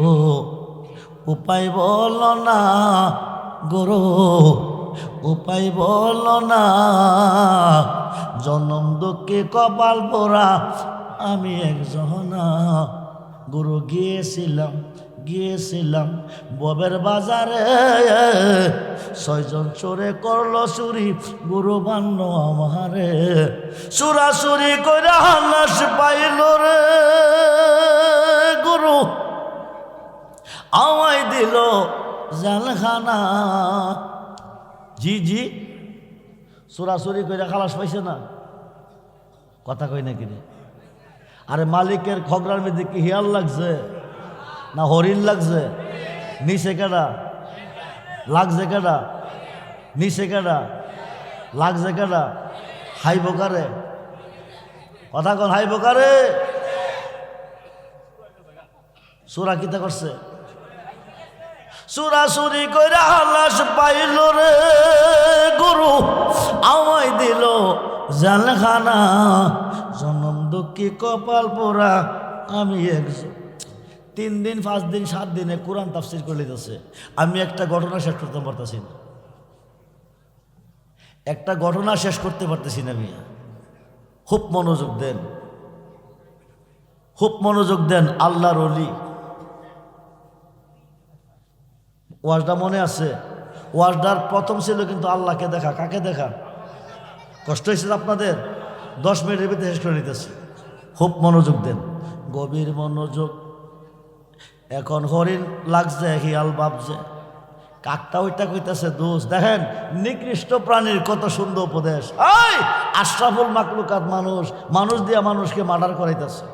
উপায় বল না গুরু, উপায় বল না। জনম দুঃখে কপাল পোড়া আমি একজনা। গুরু গিয়েছিলাম ববের বাজারে, 6 জন চোরে করলো চুরি, গুরু বান্ন আমারে। চুরাচুরি করে হালাস পাইল রে গুরু, আমায় দিল জালখানা। জি জি, চুরাচুরি করে খালাস পাইছে না? কথা কই নাকি রে? আরে মালিকের খগরার মধ্যে কি হিয়াল লাগছে না হরিণ লাগছে? নিচে কেডা? লাগছে কেডা? নিচে কেডা? লাগছে কেডা? হাই বোকারে, কথা কন, হাই বোকারে। চোরা কিতা করছে? চুরাচুরি কইরা হালাস পাইল রে গুরু, আমায় দিল জালখানা। জনম দুঃখী কপাল পোড়া আমি একজন। 3 দিন 5 দিন 7 দিনে কোরআন তাফসীর করে লিতেছে। আমি একটা ঘটনা শেষ করতে পারতেছি না, একটা ঘটনা শেষ করতে পারতেছি না। মিয়া খুব মনোযোগ দেন, খুব মনোযোগ দেন। আল্লাহর ওলি ওয়াজটা মনে আছে? ওয়াজটার প্রথম ছিল কিন্তু আল্লাহকে দেখা। কাকে দেখা? কষ্ট হয়েছে আপনাদের? 10 মিনিটের ভিতরে শেষ করে নিতেছি। খুব মনোযোগ দেন, গভীর মনোযোগ। এখন হরিণ লাগছে, হিয়াল ভাবছে। কাকটা ওইটা কইতাছে দোষ। দেখেন নিকৃষ্ট প্রাণীর কত সুন্দর উপদেশ। এই আশরাফুল মাকলুকাত মানুষ, মানুষ দিয়া মানুষকে মার্ডার করাইতেছে,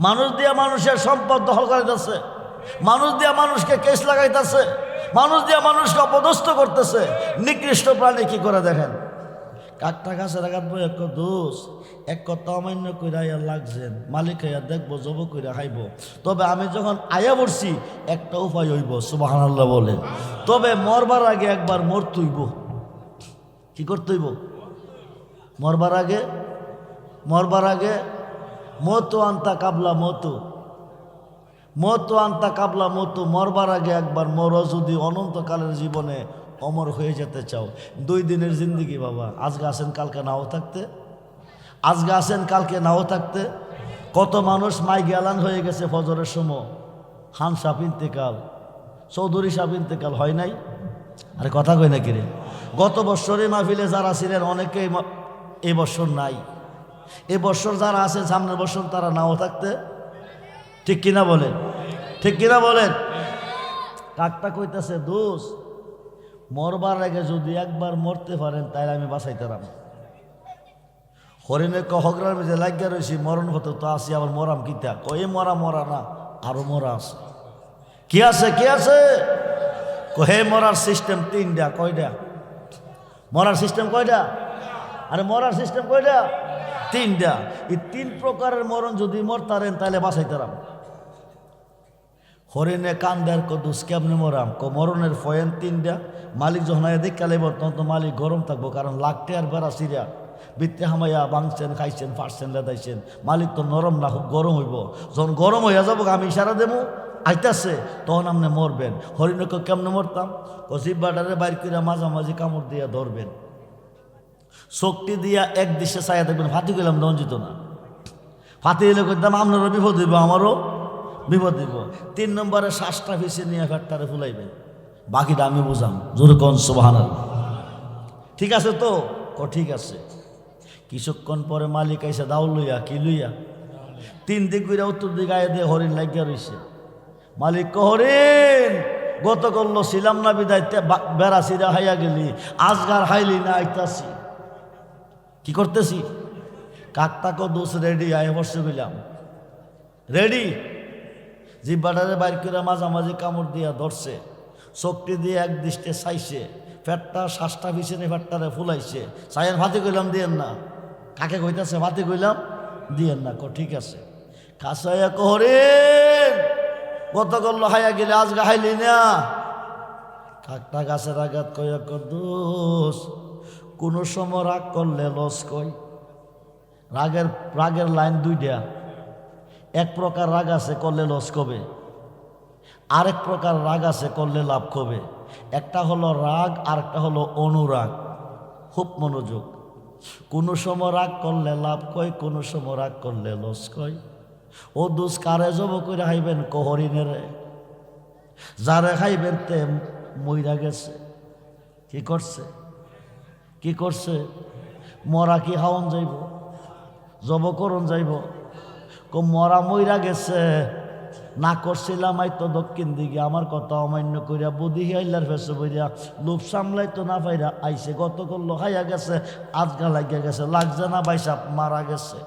মানুষ দিয়া মানুষের সম্পদ দখল করাইতেছে, মানুষ দিয়া মানুষকে কেস লাগাইতেছে, মানুষ দিয়া মানুষকে অপদস্থ করতেছে। নিকৃষ্ট প্রাণী কি করে দেখেন। কাকটা গাছের আঘাত বই এক দোষ, এক কথা অমান্য করে আইয়া লাগছেন। মালিক আইয়া দেখবো, জব করে খাইব। তবে আমি যখন আয়া পড়ছি একটা উপায় হইব, সুবহানাল্লাহ বলে। তবে মরবার আগে একবার মরতে হইব। কি করতে হইব? মরবার আগে মতো আন্তা কাবলা মতো আন্তা কাবলা মতো। মরবার আগে একবার মরো যদি অনন্তকালের জীবনে অমর হয়ে যেতে চাও। 2 দিনের জিন্দিগি বাবা। আজকে আসেন কালকে নাও থাকতে, আজকে আসেন কালকে নাও থাকতে। কত মানুষ মাই গেলান হয়ে গেছে ফজরের সময়। খান সাহেব ইন্তেকাল, চৌধুরী সাহেব ইন্তেকাল হয় নাই? আরে কথা কই নাকি রে? গত বছরে মাহফিলে যারা ছিলেন অনেকেই এই বছর নাই। এই বছর যারা আছেন সামনের বছর তারা নাও থাকতে। ঠিক কিনা বলেন? ঠিক কিনা বলেন? কাকটা কইতাছে দোষ, মরবার আগে যদি একবার মরতে পারেন তাইলে আমি বাঁচাইতাম। হরিণের হগরার মধ্যে লাগিয়া রয়েছি, মরণ হতো তো আসি, আবার মরাম কিতা? কয়ে মরা না, আরো মরা আছে। কি আছে? কি আছে? কহে মরার সিস্টেম 3টা। কয়টা মরার সিস্টেম? কয়টা? আরে মরার সিস্টেম কয়টা? 3টা। এই 3 প্রকারের মরণ যদি মরতারেন তাহলে বাঁচাইতাম। হরিণে কান্দার কদুস কেমনে মরাম? মরণের ফয়েন 3টা। মালিক যখন দেখা লাগব তখন তো মালিক গরম থাকবো, কারণ লাখটে আর বেড়া সিরিয়া বৃত্তে হামাইয়া বাংছেন, খাইছেন, ফাটছেন, লেদাইছেন। মালিক তো নরম না, খুব গরম হইব। যখন গরম হইয়া যাবো আমি ইশারা দেবো আইতাছে, তখন আপনি মরবেন। হরিণকে কেমনে মরতাম? জিব্বাটারে বাইর করে মাঝামাঝি কামড় দিয়া ধরবেন, শক্তি দিয়া এক দিশে চাইয়া দেখবেন। ফাতি গেলাম রঞ্জিত না, ফাতি এলে করতাম আপনারও বিপদ হইব, আমারও বিপদ হইব। 3 নম্বরে শ্বাসটা ফিসে নিয়ে ফ্যাটটারে ফুলাইবেন। বাকিটা আমি বুঝাম। জোরে কোন সুবহানাল্লাহ। ঠিক আছে তো? ঠিক আছে। কিছুক্ষণ পরে মালিক আইসা দাও লইয়া কি লইয়া 3 দিক ঘুরে উত্তর দিকে আয় দিয়ে হরিণ লাগিয়া রইছে। মালিক হরিণ গত করলো ছিলাম না বিদায়তে বেড়া সিরা হাইয়া গেলি, আজগার হাইলি না আইতাছি কি করতেছি। কাকতাকে দোষ রেডি আয় বসে গেলাম রেডি। জিব্বাটারে বাইর করে মাঝামাঝি কামড় দিয়া ধরছে, চোখটি দিয়ে এক দৃষ্টে চাইছে, ফ্যাটটা শ্বাসটা পিছনে ফ্যাটটারে ফুলাইছে। চাইয়ের ভাতি কইলাম দিয়েন না, কাকে কইতাছে ভাতি কইলাম দিয়েন না। ঠিক আছে কাছাইয়া কহরেন গত করলো হাইয়া গেলে আজগা হাইলি না। কাকটা গাছের আঘাত কইয়া দোষ কোনো সময় রাগ করলে লস কই। রাগের লাইন দুইটা, এক প্রকার রাগ আছে করলে লস কবে, আরেক প্রকার রাগ আছে করলে লাভ কবে। একটা হলো রাগ আর একটা হলো অনুরাগ। খুব মনোযোগ। কোনো সময় রাগ করলে লাভ কয়, কোনো সময় রাগ করলে লস কয়। ও দুস কারে জব করে খাইবেন কহরিনেরে, যারে খাইবেন তে মইরা গেছে। কি করছে কি করছে? মরা কি হাওন যাইব, জব করণ যাইব। মরা মইরা গেছে না করছিলাম আইতো দক্ষিণ দিকে, আমার কথা অমান্য করিয়া বুদ্ধি আইলার ফেসে বইয়া লোভ সামলাইতো না পাইরা আইসে। গত করলো খাইয়া গেছে, আজগা লাগিয়া গেছে, লাগছে না বাইসা মারা গেছে।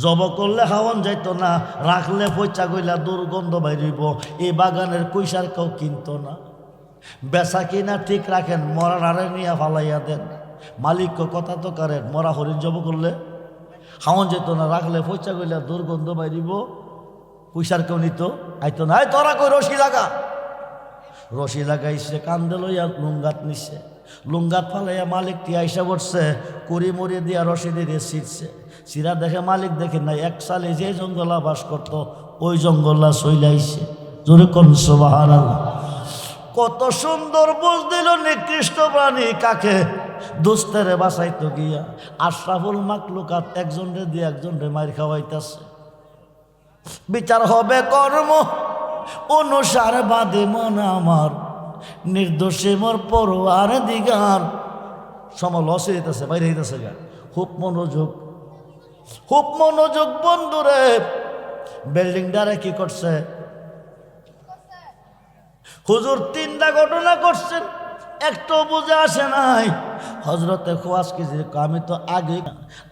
জব করলে হাওয়ান যাইতো না, রাখলে পয়সা গইলা দুর্গন্ধ বাইরিব। এই বাগানের কইসার কেউ কিনতো না। বেচা কিনা ঠিক রাখেন, মরা নারে নিয়ে ফালাইয়া দেন। মালিক কথা তো কারেন, মরা হরিণ জব করলে হাওয়ান যেত না, রাখলে পয়সা গইলা দুর্গন্ধ বাইরিব। পয়সার কেউ নিত আইতো না। তোরা কই রশি লাগা, রশি লাগাইছে, কান্দে লইয়া লুঙ্গাত নিছে। লুঙ্গাত ফালাইয়া মালিকটি আইসা বসছে, কুড়ি মুড়ি দিয়া রশি দিয়ে ছিটছে। সিরা দেখে মালিক দেখে নাই, এক সালে যে জঙ্গলা বাস করত ওই জঙ্গলা চইলাইছে। জোরে কোন সুবহানাল্লাহ। কত সুন্দর বুঝ দিল নিকৃষ্ট প্রাণী কাকে দুস্তেরে বাঁচাইতো গিয়া। আশরাফুল মাকলুকাত একজনরে দিয়ে একজনরে মার খাওয়াইতেছে। বিচার হবে কর্ম অনুসার বাদে মন আমার, নির্দোষে মোর পরোয়ার দিগার। সময় লস হইতেছে, বাইরে হইতেছে গা। খুব মনোযোগ, খুব মনোযোগ বন্ধুরে। বিল্ডিংটারে কি করছে হুজুর? 3টা ঘটনা করছেন, একটু বুঝে আসে নাই। হজরতে খোয়াজ কিজির আমি তো আগে,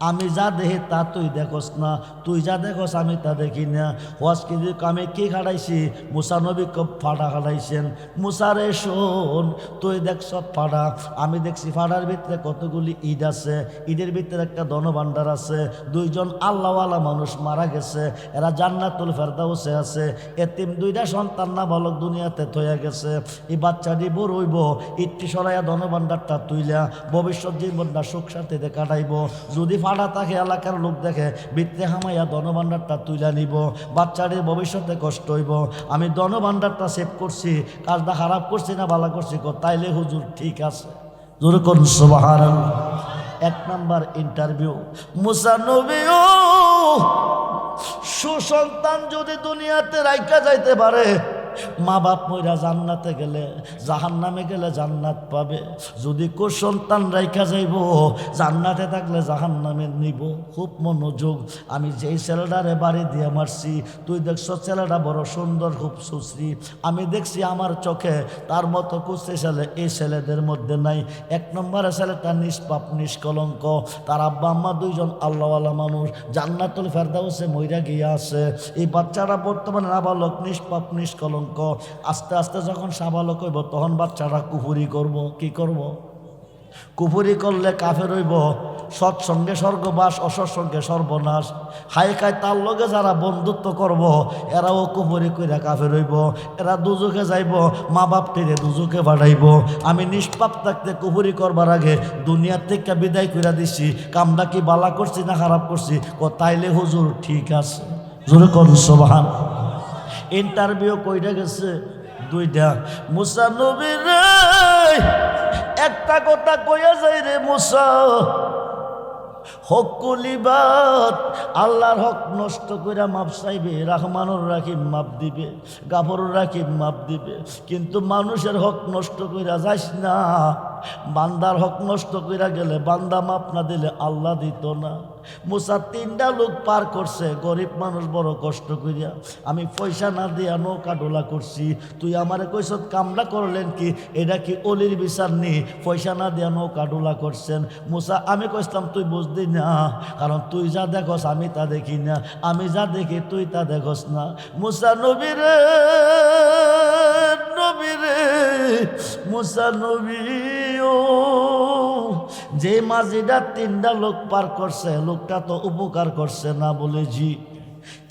আমি যা দেখি তা তুই দেখোস না, তুই যা দেখোস আমি তা দেখি না। খোয়াজ কিজির আমি কি খাড়াইছি? মুসা নবী খুব ফাটা খাড়াইছেন। মুসারে শোন, তুই দেখছ ফাড়া, আমি দেখছি ফাড়ার ভিতরে কতগুলি ঈদ আছে, ঈদের ভিতরে একটা ধনভাণ্ডার আছে। 2জন আল্লাহওয়ালা মানুষ মারা গেছে, এরা জান্নাতুল ফেরদাউসে আছে। এতিম 2টা সন্তান না বালক দুনিয়াতে থইয়া গেছে। এই বাচ্চাটি বড় হইব, ইটটি সরাইয়া ধনভাণ্ডারটা তুইলা ভবিষ্যৎ জীবনটা সুখ শান্তিতে কাটাইব। যদি ফাড়া থাকে এলাকার লোক দেখে, ভিতরে হামাইয়া ধনভাণ্ডারটা তুইলা নিব, বাচ্চাটির ভবিষ্যতে কষ্ট হইব। আমি ধনভাণ্ডারটা সেভ করছি, কাজটা খারাপ করছি না ভালো করছি? তাইলে হুজুর ঠিক আছে। জোরে কোন সুবহানাল্লাহ। 1 নাম্বার ইন্টারভিউ। মুসা নবীও সুসন্তান যদি দুনিয়াতে রাইখা যাইতে পারে, মা বাপ মইরা জান্নাতে গেলে জাহান্নামে গেলে জান্নাত পাবে। যদি কুসন্তান রাইখা যাইব, জান্নাতে থাকলে জাহান্নামে নিব। খুব মনোযোগ। আমি যেই ছেলেটারে বাড়ি দিয়ে মারছি, তুই দেখছ ছেলেটা বড় সুন্দর, খুব সুশ্রী। আমি দেখছি আমার চোখে তার মতো কুস্তি ছেলে এই ছেলেদের মধ্যে নাই। 1 নম্বরে ছেলেটা নিষ্পাপ নিষ্কলঙ্ক, তার আব্বা আম্মা 2জন আল্লাহওয়ালা মানুষ, জান্নাতুল ফেরদাউসে মইরা গিয়া আছে। এই বাচ্চাটা বর্তমানে নাবালক, নিষ্পাপ নিষ্কলঙ্ক। আস্তে আস্তে যখন সাবালক হইব, তখন বাচ্চারা কুফুরি করব। কি করব? কুফুরি করলে কাফের হইব। সৎসঙ্গে স্বর্গবাস, অসৎসঙ্গে সর্বনাশ। হাই খাই তার লগে যারা বন্ধুত্ব করব, এরাও কুফুরি কইরা কাফের হইব। এরা দুজকে যাইব, মা বাপ টেরে দুজকে বাড়াইব। আমি নিষ্পাপ থাকতে কুফুরি করবার আগে দুনিয়ার থেকে বিদায় কইরা দিছি। কামটা কি বালা করছি না খারাপ করছি? তাইলে হুজুর ঠিক আছে। জোরে কোন সুবহান। ইন্টারভিউ কইটা গেছে? 2টা। মুসা নবী রে একটা কথা কইয়া যাই রে মুসা, হকুল ইবাদ, আল্লাহর হক নষ্ট কইরা মাপ চাইবে, রহমানুর রাহিম মাপ দিবে, গাফরুর রাহিম মাপ দিবে। কিন্তু মানুষের হক নষ্ট কইরা যাইস না। বান্দার হক নষ্ট কইরা গেলে বান্দা মাপ না দিলে আল্লাহ দিত না। মুসা 3টা লোক পার করছে, গরিব মানুষ বড় কষ্ট করিয়া। আমি পয়সা না দিয়া নৌকা ডোলা করছি, তুই আমারে কইস কামড়া করলেন কি? এটা কি অলির বিচার নি? পয়সা না দিয়া নৌকা ডোলা করছেন। মুসা আমি কইতাম তুই বুঝদি না, কারণ তুই যা দেখস আমি তা দেখি না, আমি যা দেখি তুই তা দেখস না। মুসা নবীরে, নবীরে, মুসা নবী ও, যে মাঝিটা 3টা লোক পার করছে, লোকটা তো উপকার করছে না বলে জি।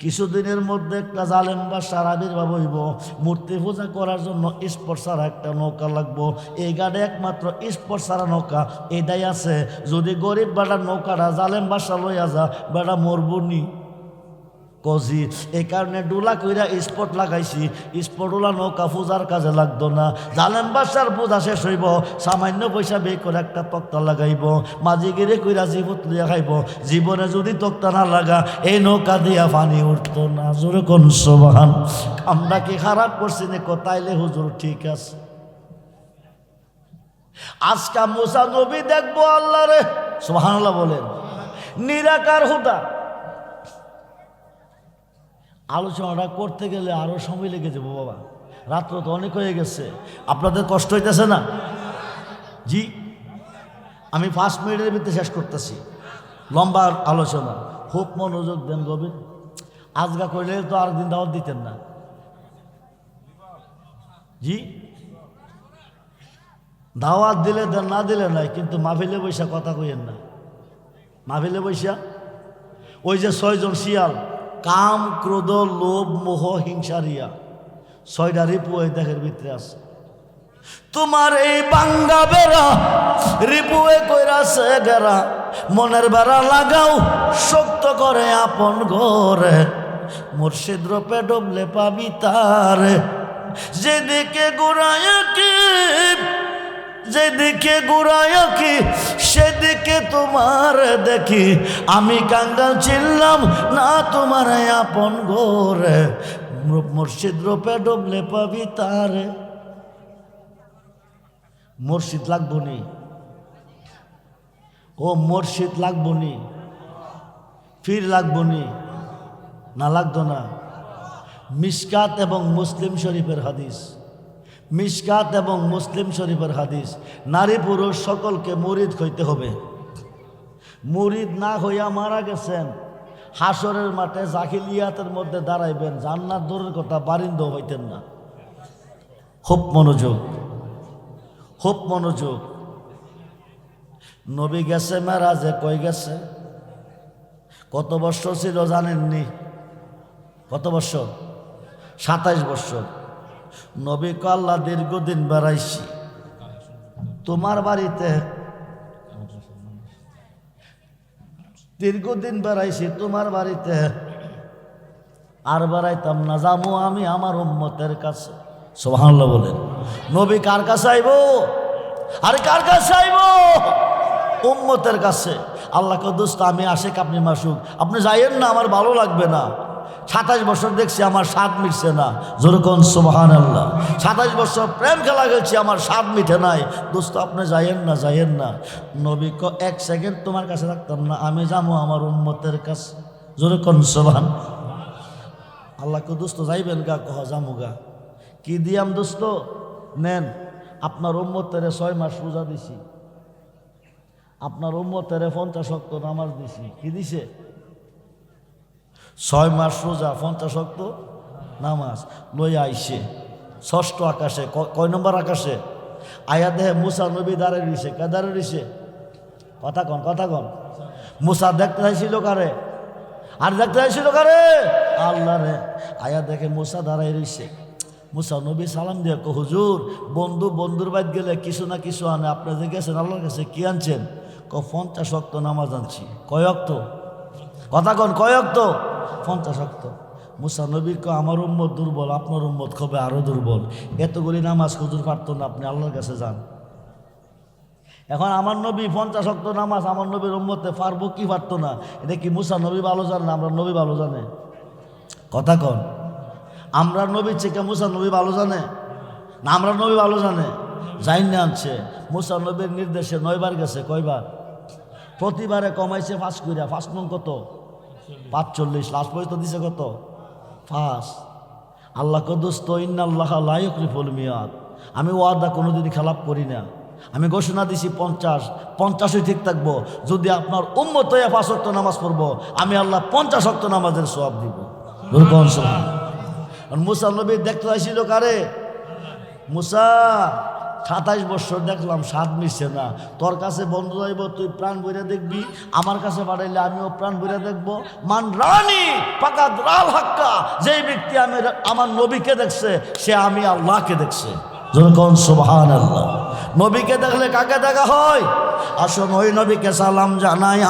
কিছুদিনের মধ্যে একটা জালেম বাদশার আবির্ভাব হইব। মূর্তি পূজা করার জন্য স্পট ছাড়া একটা নৌকা লাগবো। এই গাড়ি একমাত্র স্পট ছাড়া নৌকা এটাই আছে। যদি গরিব বেটার নৌকাটা জালেম বাদশা লইয়া যা, বেটা মরবনি কজি। এই কারণে ডোলা কইরা স্পট লাগাইছি। স্পটওয়ালা নৌকা পূজার কাজে লাগতো না। জালেম বাদশার পূজা শেষ হইব, সামান্য পয়সা বে করে একটা তক্তা লাগাইব, মাঝিগিরি কইরা জীবত লিয়া খাইব। জীবনে যদি তক্তা না লাগা, এই নৌকা দিয়া পানি উঠতো না। জোরে কোন সুবহান। আমরা কি খারাপ করছি না? তাইলে হুজুর ঠিক আছে। আজকা মুসা নবী দেখবো আল্লাহ রে, সুবহানাল্লাহ বলেন। নিরাকার হুদা। আলোচনাটা করতে গেলে আরো সময় লেগে যাবো বাবা, রাত্র তো অনেক হয়ে গেছে। আপনাদের কষ্ট হইতেছে না? জি, আমি 5 মিনিটের ভিতরে শেষ করতেছি। লম্বা আলোচনা, খুব মনোযোগ দেন গভীর। আজগা করলে তো আর দিন দাওয়াত দিতেন না। জি, দাওয়াত দিলে দেন, না দিলে নাই, কিন্তু মাহফিলে বৈশা কথা কইেন না। মাহফিলে বৈশা ওই যে 6 জন শিয়াল, কাম, ক্রোধ, লোভ, মোহ, হিংসা, রিয়া, 6টা রিপু এই দেহের ভিতরে আছে। তোমার এই বাঙ্গা বেড়া রিপুয়ে কইরাছে গেরা, মনের বেড়া লাগাও শক্ত করে আপন ঘরে, মুর্শিদ রূপে ডুবলে পাবি তারে। যেদিকে ঘুরায় কি, যেদিকে ঘুরায় কি, সেদিকে তোমার দেখি। আমি কাঙ্গাল ছিলাম না তোমার আপন ঘরে, মুর্শিদ রূপে ডুবলে পাবি তারে। মুর্শিদ লাগবো নি? ও মুর্শিদ লাগবো নি? ফির লাগবো নি? না লাগতো না? মিশকাত এবং মুসলিম শরীফের হাদিস, মিশকাত এবং মুসলিম শরীফের হাদিস, নারী পুরুষ সকলকে মুরিদ হইতে হবে। মুরিদ না হইয়া মারা গেছেন, হাসরের মাঠে জাহিলিয়াতের মধ্যে দাঁড়াইবেন, জান্নাত দূরের কথা বারিন্দ হইতেন না। খুব মনোযোগ, খুব মনোযোগ। নবী গেছে মেরাজে, কই গেছে? কত বছর ছিল জানেননি? কত বছর? 27 বছর। নবী ক আল্লাহ দীর্ঘদিন বেড়াইছি তোমার বাড়িতে, দীর্ঘদিন বেড়াইছি তোমার বাড়িতে, আর বেড়াইতাম না, যাবো আমি আমার উম্মতের কাছে। সুবহানাল্লাহ বলেন। নবী কার কাছে আইব? আর কার কাছে আইব? উম্মতের কাছে। আল্লাহকে দোস্ত আমি আশেক, আপনি মাসুক, আপনি যাইয়েন না, আমার ভালো লাগবে না। 27 বছর দেখছি, আমার স্বাদ মিটছে না। যেরকম সুবহানাল্লাহ। 27 বছর প্রেম খেলা গেছি, আমার স্বাদ মিটে নাই। দোস্ত আপনি যাইয়েন না, যাইয়েন না। নবী ক 1 সেকেন্ড তোমার কাছে রাখতাম না, আমি যাবো আমার উম্মতের কাছে। যেরকম সুবহান। আল্লাহকে দোস্ত যাইবেন গা? কহ যামু গা। কি দিয়াম দোস্ত? নেন, আপনার উম্মতের 6 মাস রোজা দিছি, আপনার উম্মতের 50 ওয়াক্ত নামাজ দিছি। কি দিছে? 6 মাস রোজা, 50 ওয়াক্ত নামাজ লইয়া আইসে 6ষ্ঠ আকাশে। কয় নম্বর আকাশে? আয়া দেহে মুসা নবী দাঁড়িয়ে রইছে। কে দাঁড়িয়ে রইছে? কথা কন, কথা কন। মুসা দেখতে চাইছিল কারে? আর দেখতে চাইছিল কারে? আল্লাহ রে। আয়া দেখে মুসা দাঁড়াই রইছে। মুসা নবী সালাম দিয়ে কো হুজুর, বন্ধু বন্ধুর বাড়ি গেলে কিছু না কিছু আনে, আপনি যে গেছেন আল্লাহর কাছে কি আনছেন? 50 ওয়াক্ত নামাজ আনছি। কয় ওয়াক্ত? কথা কন, কয় ওয়াক্ত? 50 ওয়াক্ত। মুসা নবী কো আমার উম্মত দুর্বল, আপনার উম্মত কবে আরো দুর্বল, এতগুলি নামাজ হুজুর পারত না, আপনি আল্লাহর কাছে যান। এখন আমার নবী 50 ওয়াক্ত নামাজ আমার নবীর উম্মতে পারবো কি পারতো না? এটা কি মুসা নবী ভালো জানে না আমরা নবী ভালো জানে? কথা কন, আমরা নবী থেকে মুসা নবী ভালো জানে না আমরা নবী ভালো জানে? যাই না আনছে মুসা নবীর নির্দেশে 9 বার গেছে। কয়বার? প্রতিবারে কমাইছে 5 কইরা। 5 নং কত? 45। লাস্ট পর্যন্ত দিছে কত? 5। আল্লাহ কদুস্ত ইন্নাল্লাহ লা ইউখলিফুল মিয়াদ। আমি ওয়াদা কোনোদিনই খেলাপ করি না। আমি ঘোষণা দিছি 50 ঠিক থাকবো। যদি আপনার উম্মত হয়ে 5 ওয়াক্ত নামাজ পড়বো, আমি আল্লাহ 50 ওয়াক্ত নামাজের সওয়াব দিব। মুসা নবী দেখতে আসছিল কারে? মুসা 27 বছর দেখলাম, স্বাদ মিশছে না। তোর কাছে বন্ধু যাইব, তুই প্রাণ বইরা দেখবি। আমার কাছে পাঠাইলে আমিও প্রাণ বইরা দেখবো। মান রানি ফাকাদ রাল হাক্কা, যেই ব্যক্তি আমার নবীকে দেখছে সে আমি আল্লাহকে দেখছে। যখন সুবহানাল্লাহ। নবীকে দেখলে কাকে দেখা হয়? আসুন ওই নবীকে সালাম জানাই।